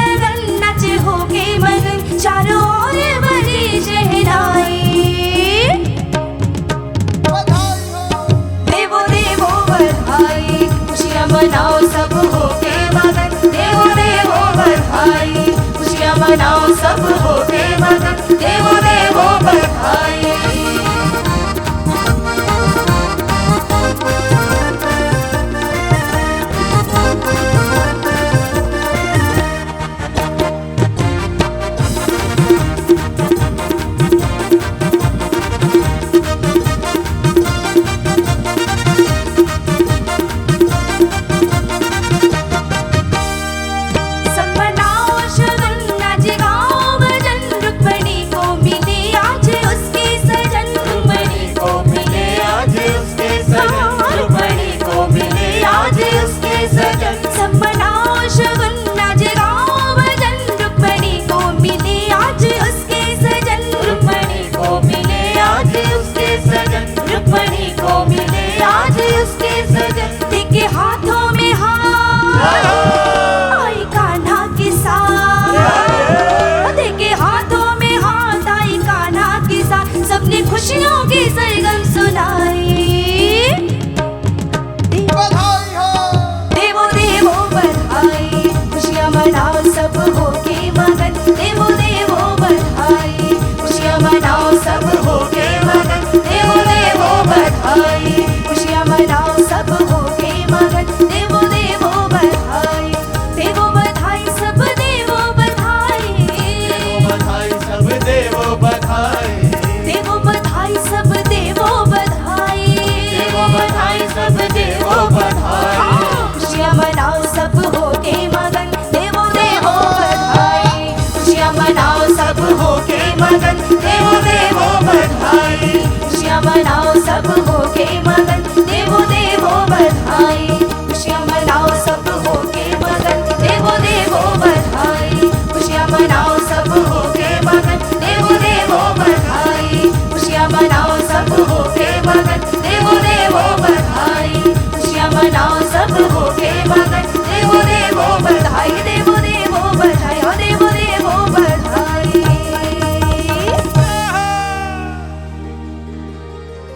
मनाओ सब होके मगन, देवो देवो बधाई। खुशियाँ मनाओ सब होके मगन, देवो देवो बधाई। खुशियाँ मनाओ सब होके मगन, देवो देवो बधाई। खुशियाँ मनाओ सब होके मगन, देवो देवो बधाई। खुशियाँ मनाओ सब होके मगन, देवो देवो बधाई। देवो देवो बधाई, ओ देवो देवो बधाई।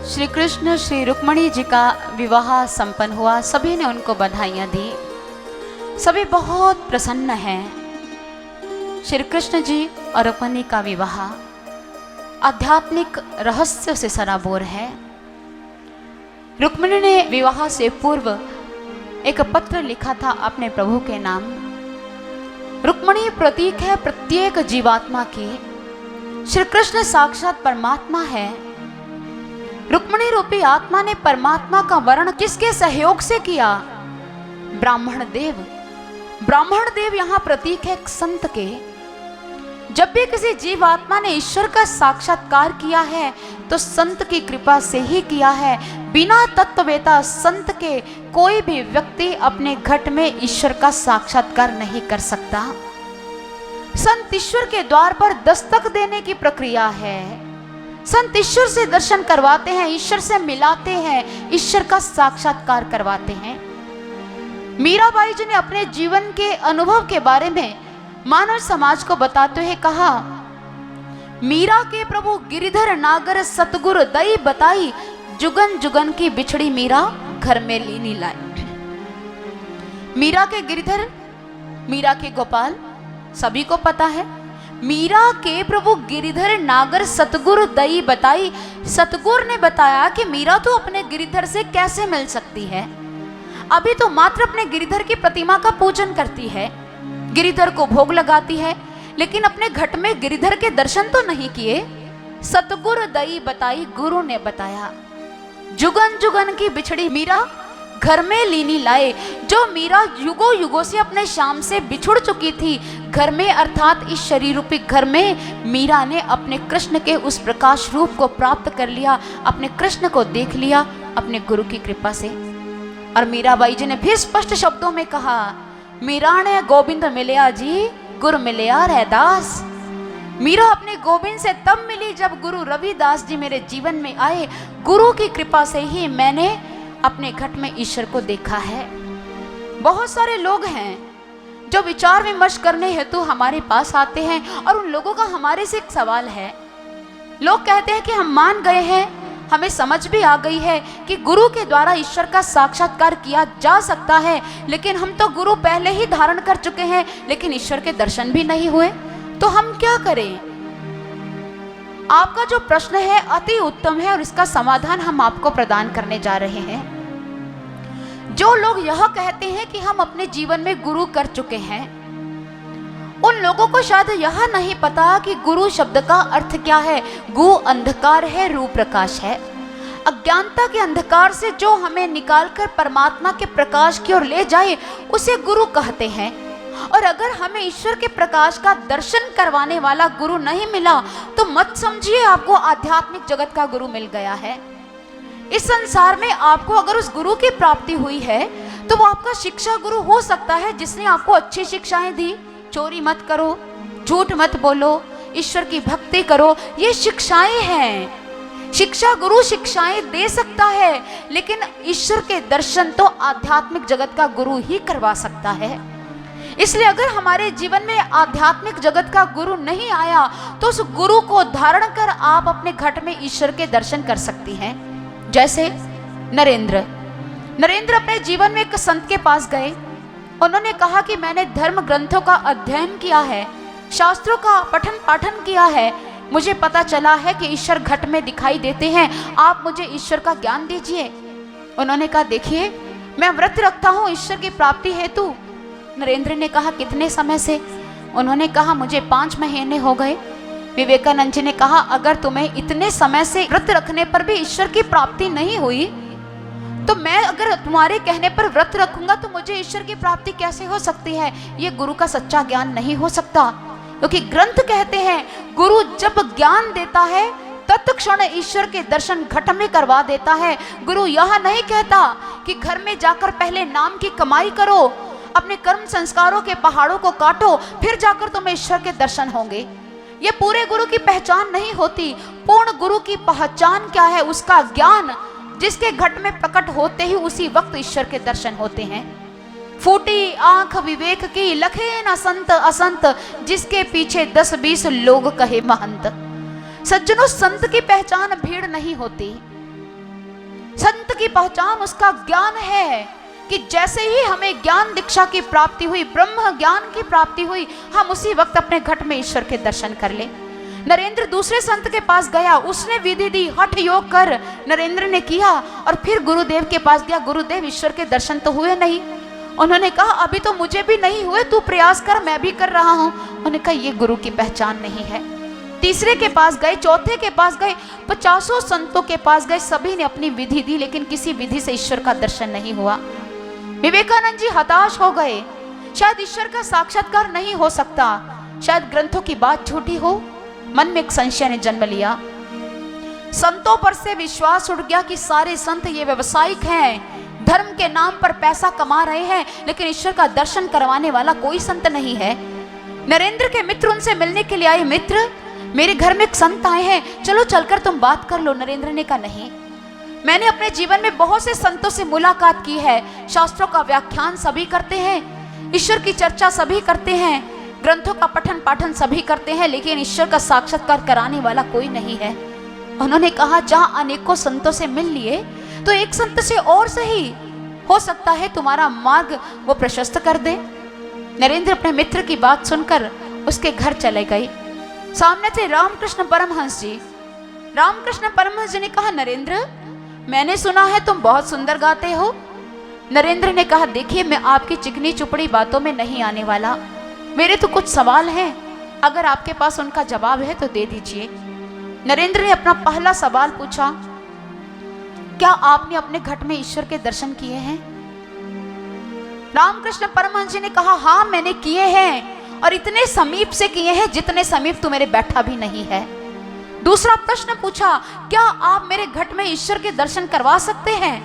श्री कृष्ण श्री रुक्मणी जी का विवाह संपन्न हुआ। सभी ने उनको बधाइयाँ दी। सभी बहुत प्रसन्न हैं। श्री कृष्ण जी और रुक्मणी का विवाह आध्यात्मिक रहस्य से सराबोर है। रुक्मणी ने विवाह से पूर्व एक पत्र लिखा था अपने प्रभु के नाम। रुक्मणी प्रतीक है प्रत्येक जीवात्मा की। श्री कृष्ण साक्षात परमात्मा है। रुक्मणी रूपी आत्मा ने परमात्मा का वर्ण किसके सहयोग से किया? ब्राह्मण देव। ब्राह्मण देव यहाँ प्रतीक है एक संत के। जब भी किसी जीवात्मा ने ईश्वर का साक्षात्कार किया है तो संत की कृपा से ही किया है। बिना तत्ववेता संत के कोई भी व्यक्ति अपने घट में ईश्वर का साक्षात्कार नहीं कर सकता। संत ईश्वर के द्वार पर दस्तक देने की प्रक्रिया है। संत ईश्वर से दर्शन करवाते हैं, ईश्वर से मिलाते हैं, ईश्वर का साक्षात्कार करवाते हैं। मीराबाई जी ने अपने जीवन के अनुभव के बारे में मानव समाज को बताते हुए कहा, मीरा के प्रभु गिरिधर नागर सतगुरु दई बताई, जुगन जुगन की बिछड़ी मीरा घर में लीनी लाई। मीरा के गिरिधर, मीरा के गोपाल सभी को पता है। मीरा के प्रभु गिरिधर नागर सतगुरु दई बताई। सतगुरु ने बताया कि मीरा तो अपने गिरिधर से कैसे मिल सकती है। अभी तो मात्र अपने गिरिधर की प्रतिमा का पूजन करती है, गिरिधर को भोग लगाती है, लेकिन अपने घट में गिरिधर के दर्शन तो नहीं किए। सतगुरु दई बताई, गुरु ने बताया। जुगन जुगन की बिछड़ी मीरा घर में लीनी लाए। जो मीरा युगों युगों से अपने श्याम से बिछुड़ चुकी थी, घर में अर्थात इस शरीर रूपी घर में मीरा ने अपने कृष्ण के उस प्रकाश रूप को प्राप्त कर लिया, अपने कृष्ण को देख लिया अपने गुरु की कृपा से। और मीराबाई जी ने फिर स्पष्ट शब्दों में कहा, मीरा ने गोविंद मिलया जी, गुरु मिलया रैदास। मीरा अपने गोविंद से तब मिली जब गुरु रविदास जी मेरे जीवन में आए। गुरु की कृपा से ही मैंने अपने घट में ईश्वर को देखा है। बहुत सारे लोग हैं जो विचार विमर्श करने हेतु हमारे पास आते हैं और उन लोगों का हमारे से एक सवाल है। लोग कहते हैं कि हम मान गए हैं, हमें समझ भी आ गई है कि गुरु के द्वारा ईश्वर का साक्षात्कार किया जा सकता है, लेकिन हम तो गुरु पहले ही धारण कर चुके हैं, लेकिन ईश्वर के दर्शन भी नहीं हुए, तो हम क्या करें? आपका जो प्रश्न है अति उत्तम है और इसका समाधान हम आपको प्रदान करने जा रहे हैं। जो लोग यह कहते हैं कि हम अपने जीवन में गुरु कर चुके हैं, उन लोगों को शायद यह नहीं पता कि गुरु शब्द का अर्थ क्या है। गु अंधकार है, रू प्रकाश है। अज्ञानता के अंधकार से जो हमें निकालकर परमात्मा के प्रकाश की ओर ले जाए उसे गुरु कहते हैं। और अगर हमें ईश्वर के प्रकाश का दर्शन करवाने वाला गुरु नहीं मिला तो मत समझिए आपको आध्यात्मिक जगत का गुरु मिल गया है। इस संसार में आपको अगर उस गुरु की प्राप्ति हुई है तो वो आपका शिक्षा गुरु हो सकता है, जिसने आपको अच्छी शिक्षाएं दी। चोरी मत करो, झूठ मत बोलो, ईश्वर की भक्ति करो, ये शिक्षाएं हैं। शिक्षा गुरु शिक्षाएं दे सकता है, लेकिन ईश्वर के दर्शन तो आध्यात्मिक जगत का गुरु ही करवा सकता है। इसलिए अगर हमारे जीवन में आध्यात्मिक जगत का गुरु नहीं आया तो उस गुरु को धारण कर आप अपने घट में ईश्वर के दर्शन कर सकती हैं। जैसे नरेंद्र अपने जीवन में एक संत के पास गए। उन्होंने कहा कि मैंने धर्म ग्रंथों का अध्ययन किया है, शास्त्रों का पठन पाठन किया है, मुझे पता चला है कि ईश्वर घट में दिखाई देते हैं, आप मुझे ईश्वर का ज्ञान दीजिए। उन्होंने कहा देखिए मैं व्रत रखता हूँ ईश्वर की प्राप्ति हेतु। नरेंद्र ने कहा कितने समय से? उन्होंने कहा मुझे 5 महीने हो गए। विवेकानंद जी ने कहा अगर तुम्हें इतने समय से व्रत रखने पर भी ईश्वर की प्राप्ति नहीं हुई तो मैं अगर तुम्हारे कहने पर व्रत रखूंगा तो मुझे ईश्वर की प्राप्ति कैसे हो सकती है? ये गुरु का सच्चा ज्ञान नहीं हो सकता, क्योंकि ग्रंथ कहते हैं गुरु जब ज्ञान देता है तत्क्षण ईश्वर के दर्शन घट में करवा देता है। गुरु यह नहीं कहता कि घर में जाकर पहले नाम की कमाई करो, अपने कर्म संस्कारों के पहाड़ों को काटो, फिर जाकर तुम्हें ईश्वर के दर्शन होंगे। ये पूरे गुरु की पहचान नहीं होती। पूर्ण गुरु की पहचान क्या है? उसका ज्ञान जिसके घट में प्रकट होते ही उसी वक्त ईश्वर के दर्शन होते हैं। फूटी आंख विवेक की, लखे न संत असंत, जिसके पीछे 10-20 लोग कहे महंत। सज्जनों, संत की पहचान भीड़ नहीं होती। संत की पहचान उसका ज्ञान है कि जैसे ही हमें ज्ञान दीक्षा की प्राप्ति हुई, ब्रह्म ज्ञान की प्राप्ति हुई, हम उसी वक्त अपने घट में ईश्वर के दर्शन कर ले। नरेंद्र दूसरे संत के पास गया, उसने विधि दी, हठ योग कर नरेंद्र ने किया और फिर गुरुदेव के पास गया। गुरुदेव, ईश्वर के दर्शन तो हुए नहीं। उन्होंने कहा अभी तो मुझे भी नहीं हुए, तू प्रयास कर, मैं भी कर रहा हूं। उन्होंने कहा ये गुरु की पहचान नहीं है। तीसरे के पास गए, चौथे के पास गए, 50 संतों के पास गए, सभी ने अपनी विधि दी, लेकिन किसी विधि से ईश्वर का दर्शन नहीं हुआ। विवेकानंद जी हताश हो गए। शायद ईश्वर का साक्षात्कार नहीं हो सकता, शायद ग्रंथों की बात झूठी हो। मन में एक संशय ने जन्म लिया। संतों पर से विश्वास उठ गया कि सारे संत ये व्यवसायिक हैं, धर्म के नाम पर पैसा कमा रहे हैं, लेकिन ईश्वर का दर्शन करवाने वाला कोई संत नहीं है। नरेंद्र के मित्र उनसे मिलने के लिए आए। मित्र, मेरे घर में एक संत आए हैं, चलो चलकर तुम बात कर लो। नरेंद्र ने कहा नहीं, मैंने अपने जीवन में बहुत से संतों से मुलाकात की है। शास्त्रों का व्याख्यान सभी करते हैं, ईश्वर की चर्चा सभी करते हैं, ग्रंथों का पठन पाठन सभी करते हैं, लेकिन ईश्वर का साक्षात्कार कराने वाला कोई नहीं है। उन्होंने कहा जहां अनेकों संतों से मिल लिए तो एक संत से और सही, हो सकता है तुम्हारा मार्ग वो प्रशस्त कर दे। नरेंद्र अपने मित्र की बात सुनकर उसके घर चले गए। सामने थे रामकृष्ण परमहंस जी। रामकृष्ण परमहंस जी ने कहा नरेंद्र, मैंने सुना है तुम बहुत सुंदर गाते हो। नरेंद्र ने कहा देखिए, मैं आपकी चिकनी चुपड़ी बातों में नहीं आने वाला, मेरे तो कुछ सवाल हैं, अगर आपके पास उनका जवाब है तो दे दीजिए। नरेंद्र ने अपना पहला सवाल पूछा, क्या आपने अपने घट में ईश्वर के दर्शन किए हैं? रामकृष्ण परमहंस जी ने कहा हाँ, मैंने किए हैं, और इतने समीप से किए हैं जितने समीप तू मेरे बैठा भी नहीं है। दूसरा प्रश्न पूछा, क्या आप मेरे घट में ईश्वर के दर्शन करवा सकते हैं?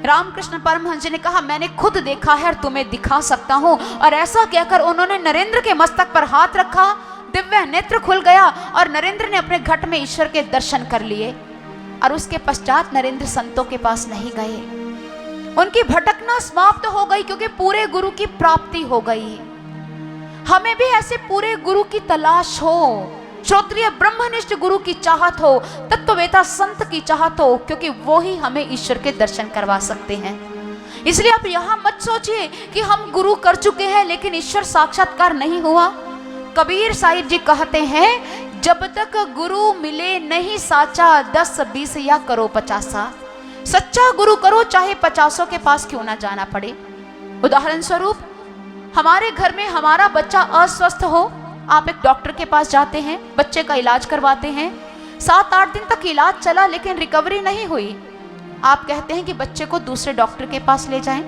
रामकृष्ण परमहंस जी ने कहा मैंने खुद देखा है और तुम्हें दिखा सकता हूं। और ऐसा कहकर उन्होंने नरेंद्र के मस्तक पर हाथ रखा, दिव्य नेत्र खुल गया और नरेंद्र ने अपने घट में ईश्वर के दर्शन कर लिए। और उसके पश्चात नरेंद्र संतों के पास नहीं गए, उनकी भटकना समाप्त हो गई, क्योंकि पूरे गुरु की प्राप्ति हो गई। हमें भी ऐसे पूरे गुरु की तलाश हो, श्रोत्रिय ब्रह्मनिष्ठ गुरु की चाहत हो, तत्ववेता संत की चाहत हो, क्योंकि वो ही हमें ईश्वर के दर्शन करवा सकते हैं। इसलिए आप यहां मत सोचिए कि हम गुरु कर चुके हैं लेकिन ईश्वर साक्षात्कार नहीं हुआ। कबीर साहिब जी कहते हैं जब तक गुरु मिले नहीं साचा, 10-20 या करो 50। सच्चा गुरु करो, चाहे 50 के पास क्यों ना जाना पड़े। उदाहरण स्वरूप, हमारे घर में हमारा बच्चा अस्वस्थ हो, आप एक डॉक्टर के पास जाते हैं, बच्चे का इलाज करवाते हैं, 7-8 दिन तक इलाज चला लेकिन रिकवरी नहीं हुई। आप कहते हैं कि बच्चे को दूसरे डॉक्टर के पास ले जाएं।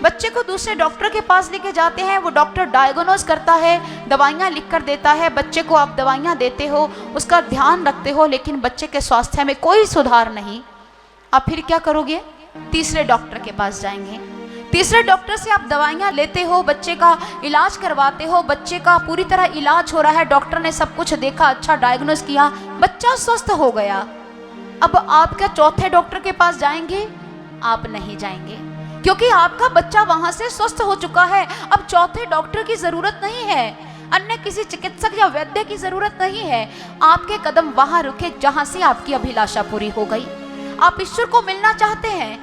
बच्चे को दूसरे डॉक्टर के पास लेके जाते हैं, वो डॉक्टर डायग्नोज करता है, दवाइयाँ लिख कर देता है, बच्चे को आप दवाइयाँ देते हो, उसका ध्यान रखते हो, लेकिन बच्चे के स्वास्थ्य में कोई सुधार नहीं। आप फिर क्या करोगे? तीसरे डॉक्टर के पास जाएंगे। तीसरे डॉक्टर से आप दवाइयाँ लेते हो, बच्चे का इलाज करवाते हो, बच्चे का पूरी तरह इलाज हो रहा है, डॉक्टर ने सब कुछ देखा, अच्छा डायग्नोज किया, बच्चा स्वस्थ हो गया। अब आप क्या चौथे डॉक्टर के पास जाएंगे? आप नहीं जाएंगे, क्योंकि आपका बच्चा वहां से स्वस्थ हो चुका है। अब चौथे डॉक्टर की जरूरत नहीं है, अन्य किसी चिकित्सक या वैद्य की जरूरत नहीं है। आपके कदम वहां रुके जहां से आपकी अभिलाषा पूरी हो गई। आप ईश्वर को मिलना चाहते हैं,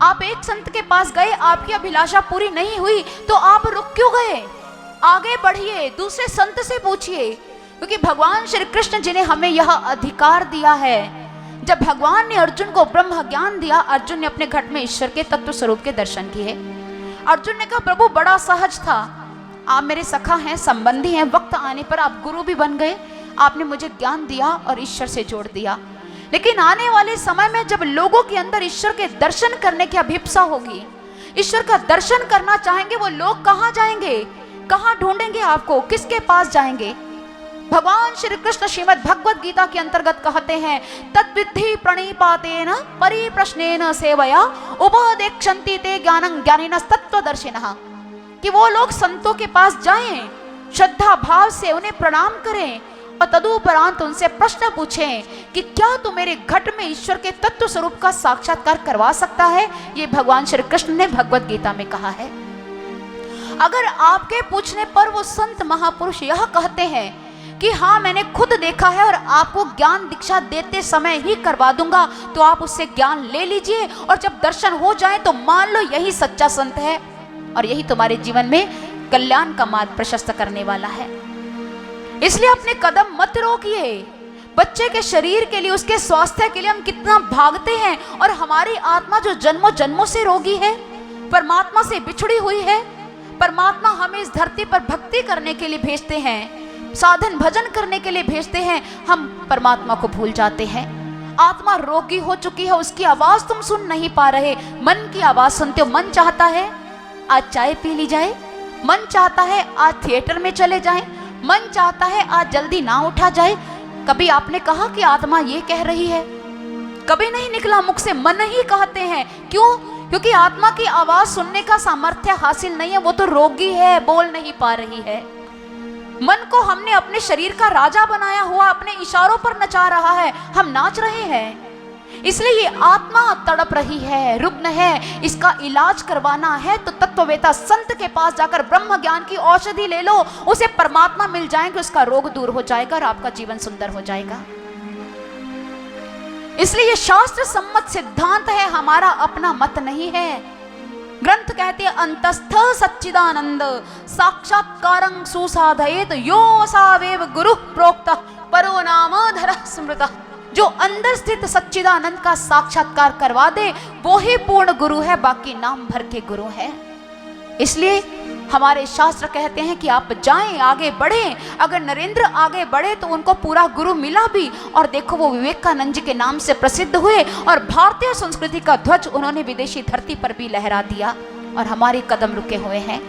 आप एक संत के पास गए, आपकी अभिलाषा पूरी नहीं हुई, तो आप रुक क्यों गए? आगे बढ़िए, दूसरे संत से पूछिए, क्योंकि भगवान श्री कृष्ण जी ने हमें यह अधिकार दिया है। जब भगवान ने अर्जुन को ब्रह्म ज्ञान दिया, अर्जुन ने अपने घट में ईश्वर के तत्व स्वरूप के दर्शन किए। अर्जुन ने कहा प्रभु बड़ा सहज था, आप मेरे सखा हैं, संबंधी हैं, वक्त आने पर आप गुरु भी बन गए, आपने मुझे ज्ञान दिया और ईश्वर से जोड़ दिया। लेकिन आने वाले समय में जब लोगों के अंदर ईश्वर के दर्शन करने की अभिप्सा होगी, ईश्वर का दर्शन करना चाहेंगे, वो लोग कहाँ जाएंगे? कहाँ ढूंढेंगे आपको? किसके पास जाएंगे? भगवान श्री कृष्ण श्रीमद् भगवद गीता के अंतर्गत कहते हैं, तद्विद्धि प्रणिपातेन परिप्रश्नेन सेवया उपदेक्षन्ति ते ज्ञानं ज्ञानिनस्तत्त्वदर्शिनः, कि वो लोग संतों के पास जाएं, श्रद्धा भाव से उन्हें प्रणाम करें और तदुपरांत उनसे प्रश्न पूछें कि क्या तू मेरे घट में ईश्वर के तत्व स्वरूप का साक्षात्कार करवा सकता है। ये भगवान श्री कृष्ण ने भगवद गीता में कहा है। अगर आपके पूछने पर वो संत महापुरुष यह कहते हैं कि हाँ मैंने खुद देखा है और आपको ज्ञान दीक्षा देते समय ही करवा दूंगा, तो आप उससे ज्ञान ले लीजिए और जब दर्शन हो जाए तो मान लो यही सच्चा संत है और यही तुम्हारे जीवन में कल्याण का मार्ग प्रशस्त करने वाला है। इसलिए अपने कदम मत रोकिए। बच्चे के शरीर के लिए, उसके स्वास्थ्य के लिए हम कितना भागते हैं और हमारी आत्मा जो जन्मों जन्मों से रोगी है, परमात्मा से बिछड़ी हुई है। परमात्मा हमें इस धरती पर भक्ति करने के लिए भेजते हैं, साधन भजन करने के लिए भेजते हैं, हम परमात्मा को भूल जाते हैं। आत्मा रोगी हो चुकी है, उसकी आवाज तुम सुन नहीं पा रहे, मन की आवाज सुनते हो। मन चाहता है आज चाय पी ली जाए, मन चाहता है आज थिएटर में चले जाएं, मन चाहता है आज जल्दी ना उठा जाए। कभी आपने कहा कि आत्मा ये कह रही है? कभी नहीं निकला मुख से, मन ही कहते हैं। क्यों? क्योंकि आत्मा की आवाज सुनने का सामर्थ्य हासिल नहीं है, वो तो रोगी है, बोल नहीं पा रही है। मन को हमने अपने शरीर का राजा बनाया हुआ, अपने इशारों पर नचा रहा है, हम नाच रहे हैं। इसलिए ये आत्मा तड़प रही है, रुग्ण है, इसका इलाज करवाना है तो तत्ववेता संत के पास जाकर ब्रह्म ज्ञान की औषधि ले लो, उसे परमात्मा मिल जाएंगे, उसका रोग दूर हो जाएगा और आपका जीवन सुंदर हो जाएगा। इसलिए ये शास्त्र सम्मत सिद्धांत है, हमारा अपना मत नहीं है। ग्रंथ कहते हैं अंतस्थ सच्चिदानंद साक्षात्कारं सुसाधयेत यो सावेव गुरु प्रोक्त परो नाम धर स्मृत। जो अंदर स्थित सच्चिदानंद का साक्षात्कार करवा दे वो ही पूर्ण गुरु है, बाकी नाम भर के गुरु है। इसलिए हमारे शास्त्र कहते हैं कि आप जाएं, आगे बढ़ें। अगर नरेंद्र आगे बढ़े तो उनको पूरा गुरु मिला भी, और देखो वो विवेकानंद जी के नाम से प्रसिद्ध हुए और भारतीय संस्कृति का ध्वज उन्होंने विदेशी धरती पर भी लहरा दिया और हमारे कदम रुके हुए हैं।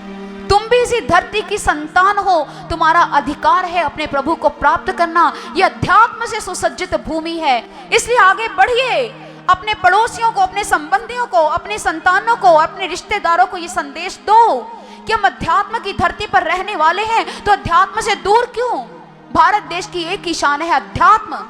तुम भी इसी धरती की संतान हो, तुम्हारा अधिकार है अपने प्रभु को प्राप्त करना। यह अध्यात्म से सुसज्जित भूमि है, इसलिए आगे बढ़िए। अपने पड़ोसियों को, अपने संबंधियों को, अपने संतानों को, अपने रिश्तेदारों को ये संदेश दो कि हम अध्यात्म की धरती पर रहने वाले हैं, तो अध्यात्म से दूर क्यों? भारत देश की एक ही शान है अध्यात्म।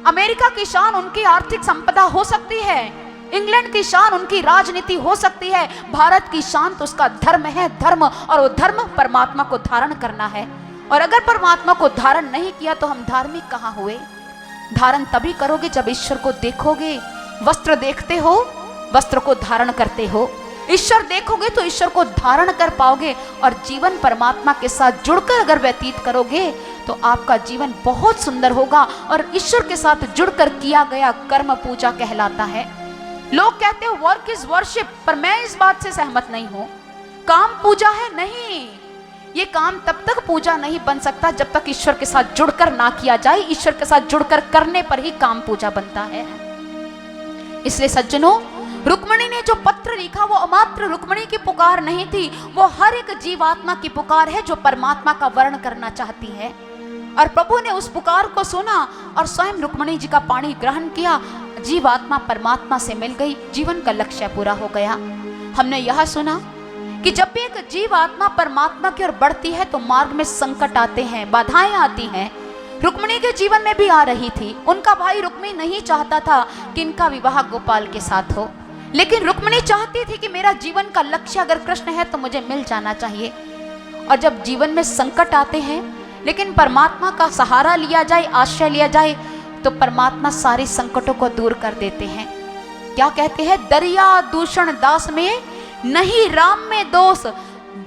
अमेरिका की शान उनकी आर्थिक संपदा हो सकती है, इंग्लैंड की शान उनकी राजनीति हो सकती है, भारत की शान तो उसका धर्म है, धर्म। और वो धर्म परमात्मा को धारण करना है। और अगर परमात्मा को धारण नहीं किया तो हम धार्मिक कहाँ हुए? धारण तभी करोगे जब ईश्वर को देखोगे। वस्त्र देखते हो, वस्त्र को धारण करते हो। ईश्वर देखोगे तो ईश्वर को धारण कर पाओगे। और जीवन परमात्मा के साथ जुड़कर अगर व्यतीत करोगे तो आपका जीवन बहुत सुंदर होगा। और ईश्वर के साथ जुड़कर किया गया कर्म पूजा कहलाता है। लोग कहते हो वर्क इज वर्शिप, पर मैं इस बात से सहमत नहीं हूं। काम पूजा है नहीं, ये काम तब तक पूजा नहीं बन सकता जब तक ईश्वर के साथ जुड़कर ना किया जाए। ईश्वर के साथ जुड़कर करने पर ही काम पूजा बनता है। इसलिए सज्जनों, रुक्मिणी ने जो पत्र लिखा वो मात्र रुक्मिणी की पुकार नहीं थी, वो हर एक जीवात्मा की पुकार है जो परमात्मा का वर्ण करना चाहती है। और प्रभु ने उस पुकार को सुना और स्वयं रुक्मिणी जी का पाणी ग्रहण किया। जीवात्मा परमात्मा से मिल गई, जीवन का लक्ष्य पूरा हो गया। हमने यह सुना कि जब भी एक जीवात्मा परमात्मा की ओर बढ़ती है तो मार्ग में संकट आते हैं, बाधाएं आती हैं। रुक्मिणी के जीवन में भी आ रही थी। उनका भाई रुक्मी नहीं चाहता था कि इनका विवाह गोपाल के साथ हो, लेकिन रुक्मिणी चाहती थी कि मेरा जीवन का लक्ष्य अगर कृष्ण है तो मुझे मिल जाना चाहिए। और जब जीवन में संकट आते हैं लेकिन परमात्मा का सहारा लिया जाए, आश्रय लिया जाए, तो परमात्मा सारे संकटों को दूर कर देते हैं। क्या कहते हैं? दरिया दूषण दास में नहीं राम में दोष,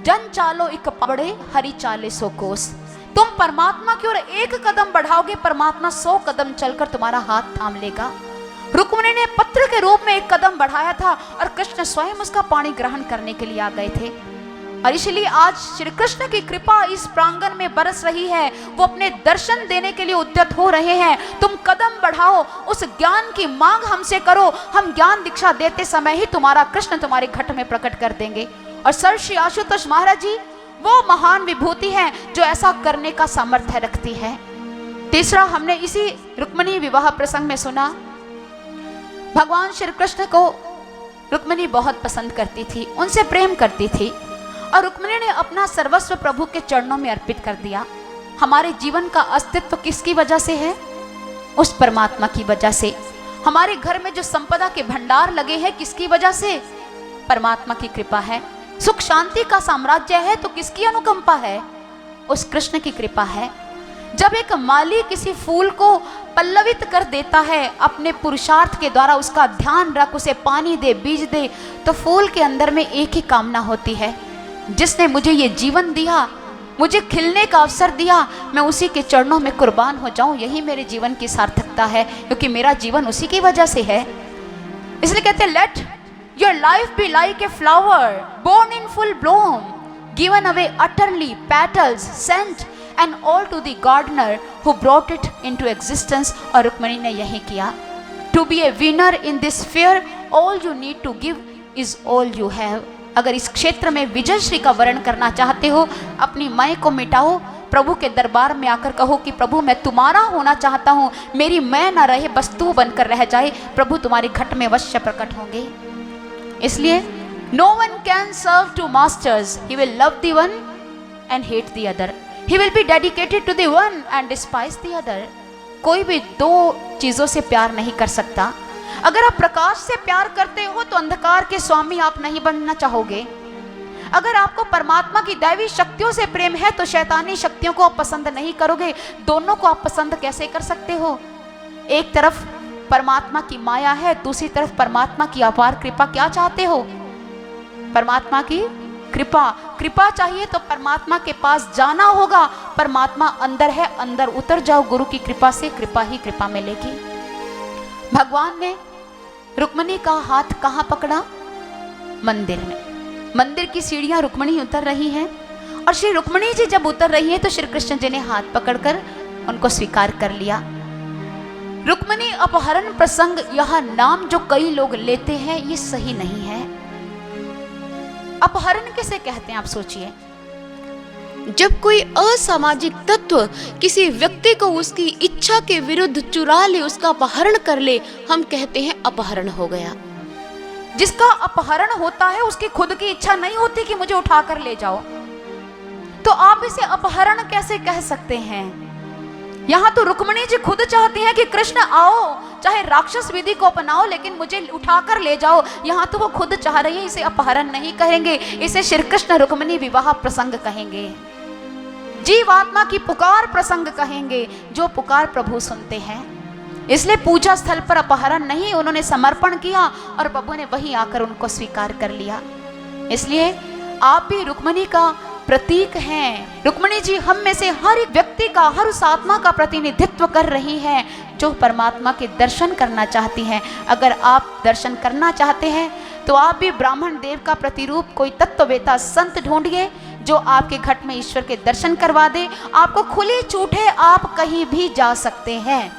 जन चालो एक पड़े हरि चाले सो कोस। तुम परमात्मा की ओर एक कदम बढ़ाओगे, परमात्मा 100 कदम चलकर तुम्हारा हाथ थाम लेगा। रुक्मिणी ने पत्र के रूप में एक कदम बढ़ाया था और कृष्ण स्वयं उसका पाणी ग्रहण करने के लिए आ गए थे। और इसलिए आज श्री कृष्ण की कृपा इस प्रांगण में बरस रही है। वो अपने दर्शन देने के लिए उद्यत हो रहे हैं। तुम कदम बढ़ाओ, उस ज्ञान की मांग हमसे करो। हम ज्ञान दीक्षा देते समय ही तुम्हारा कृष्ण तुम्हारे घट में प्रकट कर देंगे। और सर श्री आशुतोष महाराज जी वो महान विभूति है जो ऐसा करने का सामर्थ्य रखती है। तीसरा, हमने इसी रुक्मिणी विवाह प्रसंग में सुना, भगवान श्री कृष्ण को रुक्मिणी बहुत पसंद करती थी, उनसे प्रेम करती थी और रुक्मिणी ने अपना सर्वस्व प्रभु के चरणों में अर्पित कर दिया। हमारे जीवन का अस्तित्व किसकी वजह से है? उस परमात्मा की वजह से। हमारे घर में जो संपदा के भंडार लगे हैं किसकी वजह से? परमात्मा की कृपा है। सुख शांति का साम्राज्य है तो किसकी अनुकंपा है? उस कृष्ण की कृपा है। जब एक माली किसी फूल को पल्लवित कर देता है अपने पुरुषार्थ के द्वारा, उसका ध्यान रख, उसे पानी दे, बीज दे, तो फूल के अंदर में एक ही कामना होती है, जिसने मुझे ये जीवन दिया, मुझे खिलने का अवसर दिया, मैं उसी के चरणों में कुर्बान हो जाऊं, यही मेरे जीवन की सार्थकता है, क्योंकि मेरा जीवन उसी की वजह से है। इसलिए कहते हैं, let your life be like a flower born in full bloom, given away utterly petals scent and all to the gardener who brought it into existence. और रुक्मिणी ने यही किया। To be a winner in this fair all you need to give is all you have. अगर इस क्षेत्र में विजय श्री का वर्ण करना चाहते हो, अपनी मैं को मिटाओ, प्रभु के दरबार में आकर कहो कि प्रभु मैं तुम्हारा होना चाहता हूँ, मेरी मैं ना रहे, बस तू बनकर रह जाए। प्रभु तुम्हारे घट में अवश्य प्रकट होंगे। इसलिए no one can serve two masters, he will love the one and hate the other, he will be dedicated to the one and despise the other. कोई भी दो चीजों से प्यार नहीं कर सकता। अगर आप प्रकाश से प्यार करते हो तो अंधकार के स्वामी आप नहीं बनना चाहोगे। अगर आपको परमात्मा की दैवी शक्तियों से प्रेम है तो शैतानी शक्तियों को आप पसंद नहीं करोगे। दोनों को आप पसंद कैसे कर सकते हो? एक तरफ परमात्मा की माया है, दूसरी तरफ परमात्मा की अपार कृपा। क्या चाहते हो? परमात्मा की कृपा। कृपा चाहिए तो परमात्मा के पास जाना होगा। परमात्मा अंदर है, अंदर उतर जाओ गुरु की कृपा से, कृपा ही कृपा मिलेगी। भगवान ने रुक्मिणी का हाथ कहाँ पकड़ा? मंदिर में। मंदिर की सीढ़ियां रुक्मिणी उतर रही हैं और श्री रुक्मिणी जी जब उतर रही है तो श्री कृष्ण जी ने हाथ पकड़कर उनको स्वीकार कर लिया। रुक्मिणी अपहरण प्रसंग, यह नाम जो कई लोग लेते हैं ये सही नहीं है। अपहरण किसे कहते हैं आप सोचिए। जब कोई असामाजिक तत्व किसी व्यक्ति को उसकी इच्छा के विरुद्ध चुरा ले, उसका अपहरण कर ले, हम कहते हैं अपहरण हो गया। जिसका अपहरण होता है उसकी खुद की इच्छा नहीं होती कि मुझे उठाकर ले जाओ, तो आप इसे अपहरण कैसे कह सकते हैं? यहाँ तो रुक्मिणी जी खुद चाहती हैं कि कृष्ण आओ, चाहे राक्षस विधि को अपनाओ, लेकिन मुझे उठाकर ले जाओ। यहाँ तो वो खुद चाह रही है। इसे अपहरण नहीं कहेंगे, इसे श्री कृष्ण रुक्मिणी विवाह प्रसंग कहेंगे, जीवात्मा की पुकार प्रसंग कहेंगे, जो पुकार प्रभु सुनते हैं। इसलिए पूजा स्थल पर अपहरण नहीं, उन्होंने समर्पण किया और प्रभु ने वहीं आकर उनको स्वीकार कर लिया। इसलिए आप भी रुक्मिणी का प्रतीक हैं। रुक्मिणी जी हम में से हर एक व्यक्ति का, हर उस आत्मा का प्रतिनिधित्व कर रही हैं जो परमात्मा के दर्शन करना चाहती हैं। अगर आप दर्शन करना चाहते हैं तो आप भी ब्राह्मण देव का प्रतिरूप कोई तत्ववेता संत ढूंढिए जो आपके घट में ईश्वर के दर्शन करवा दे। आपको खुली छूट है, आप कहीं भी जा सकते हैं,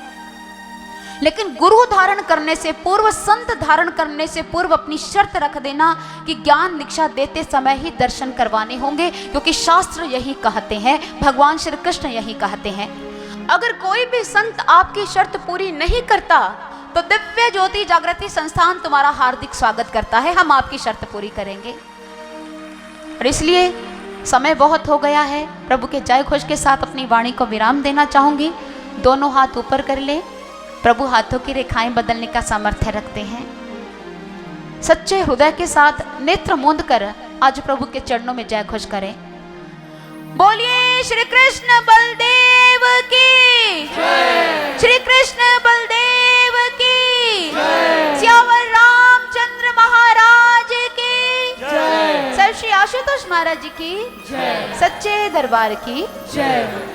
लेकिन गुरु धारण करने से पूर्व, संत धारण करने से पूर्व अपनी शर्त रख देना कि ज्ञान दीक्षा देते समय ही दर्शन करवाने होंगे, क्योंकि शास्त्र यही कहते हैं, भगवान श्री कृष्ण यही कहते हैं। अगर कोई भी संत आपकी शर्त पूरी नहीं करता तो दिव्य ज्योति जागृति संस्थान तुम्हारा हार्दिक स्वागत करता है। हम आपकी शर्त पूरी करेंगे। और इसलिए समय बहुत हो गया है, प्रभु के जय घोष के साथ अपनी वाणी को विराम देना चाहूंगी। दोनों हाथ ऊपर कर ले। प्रभु हाथों की रेखाएं बदलने का सामर्थ्य रखते हैं। सच्चे हृदय के साथ नेत्र मूंद कर आज प्रभु के चरणों में जय घोष करें। बोलिए श्री कृष्ण बलदेव की, श्री कृष्ण बलदेव की, सियावर रामचंद्र महाराज की, सर श्री आशुतोष महाराज जी की, सच्चे दरबार की जय।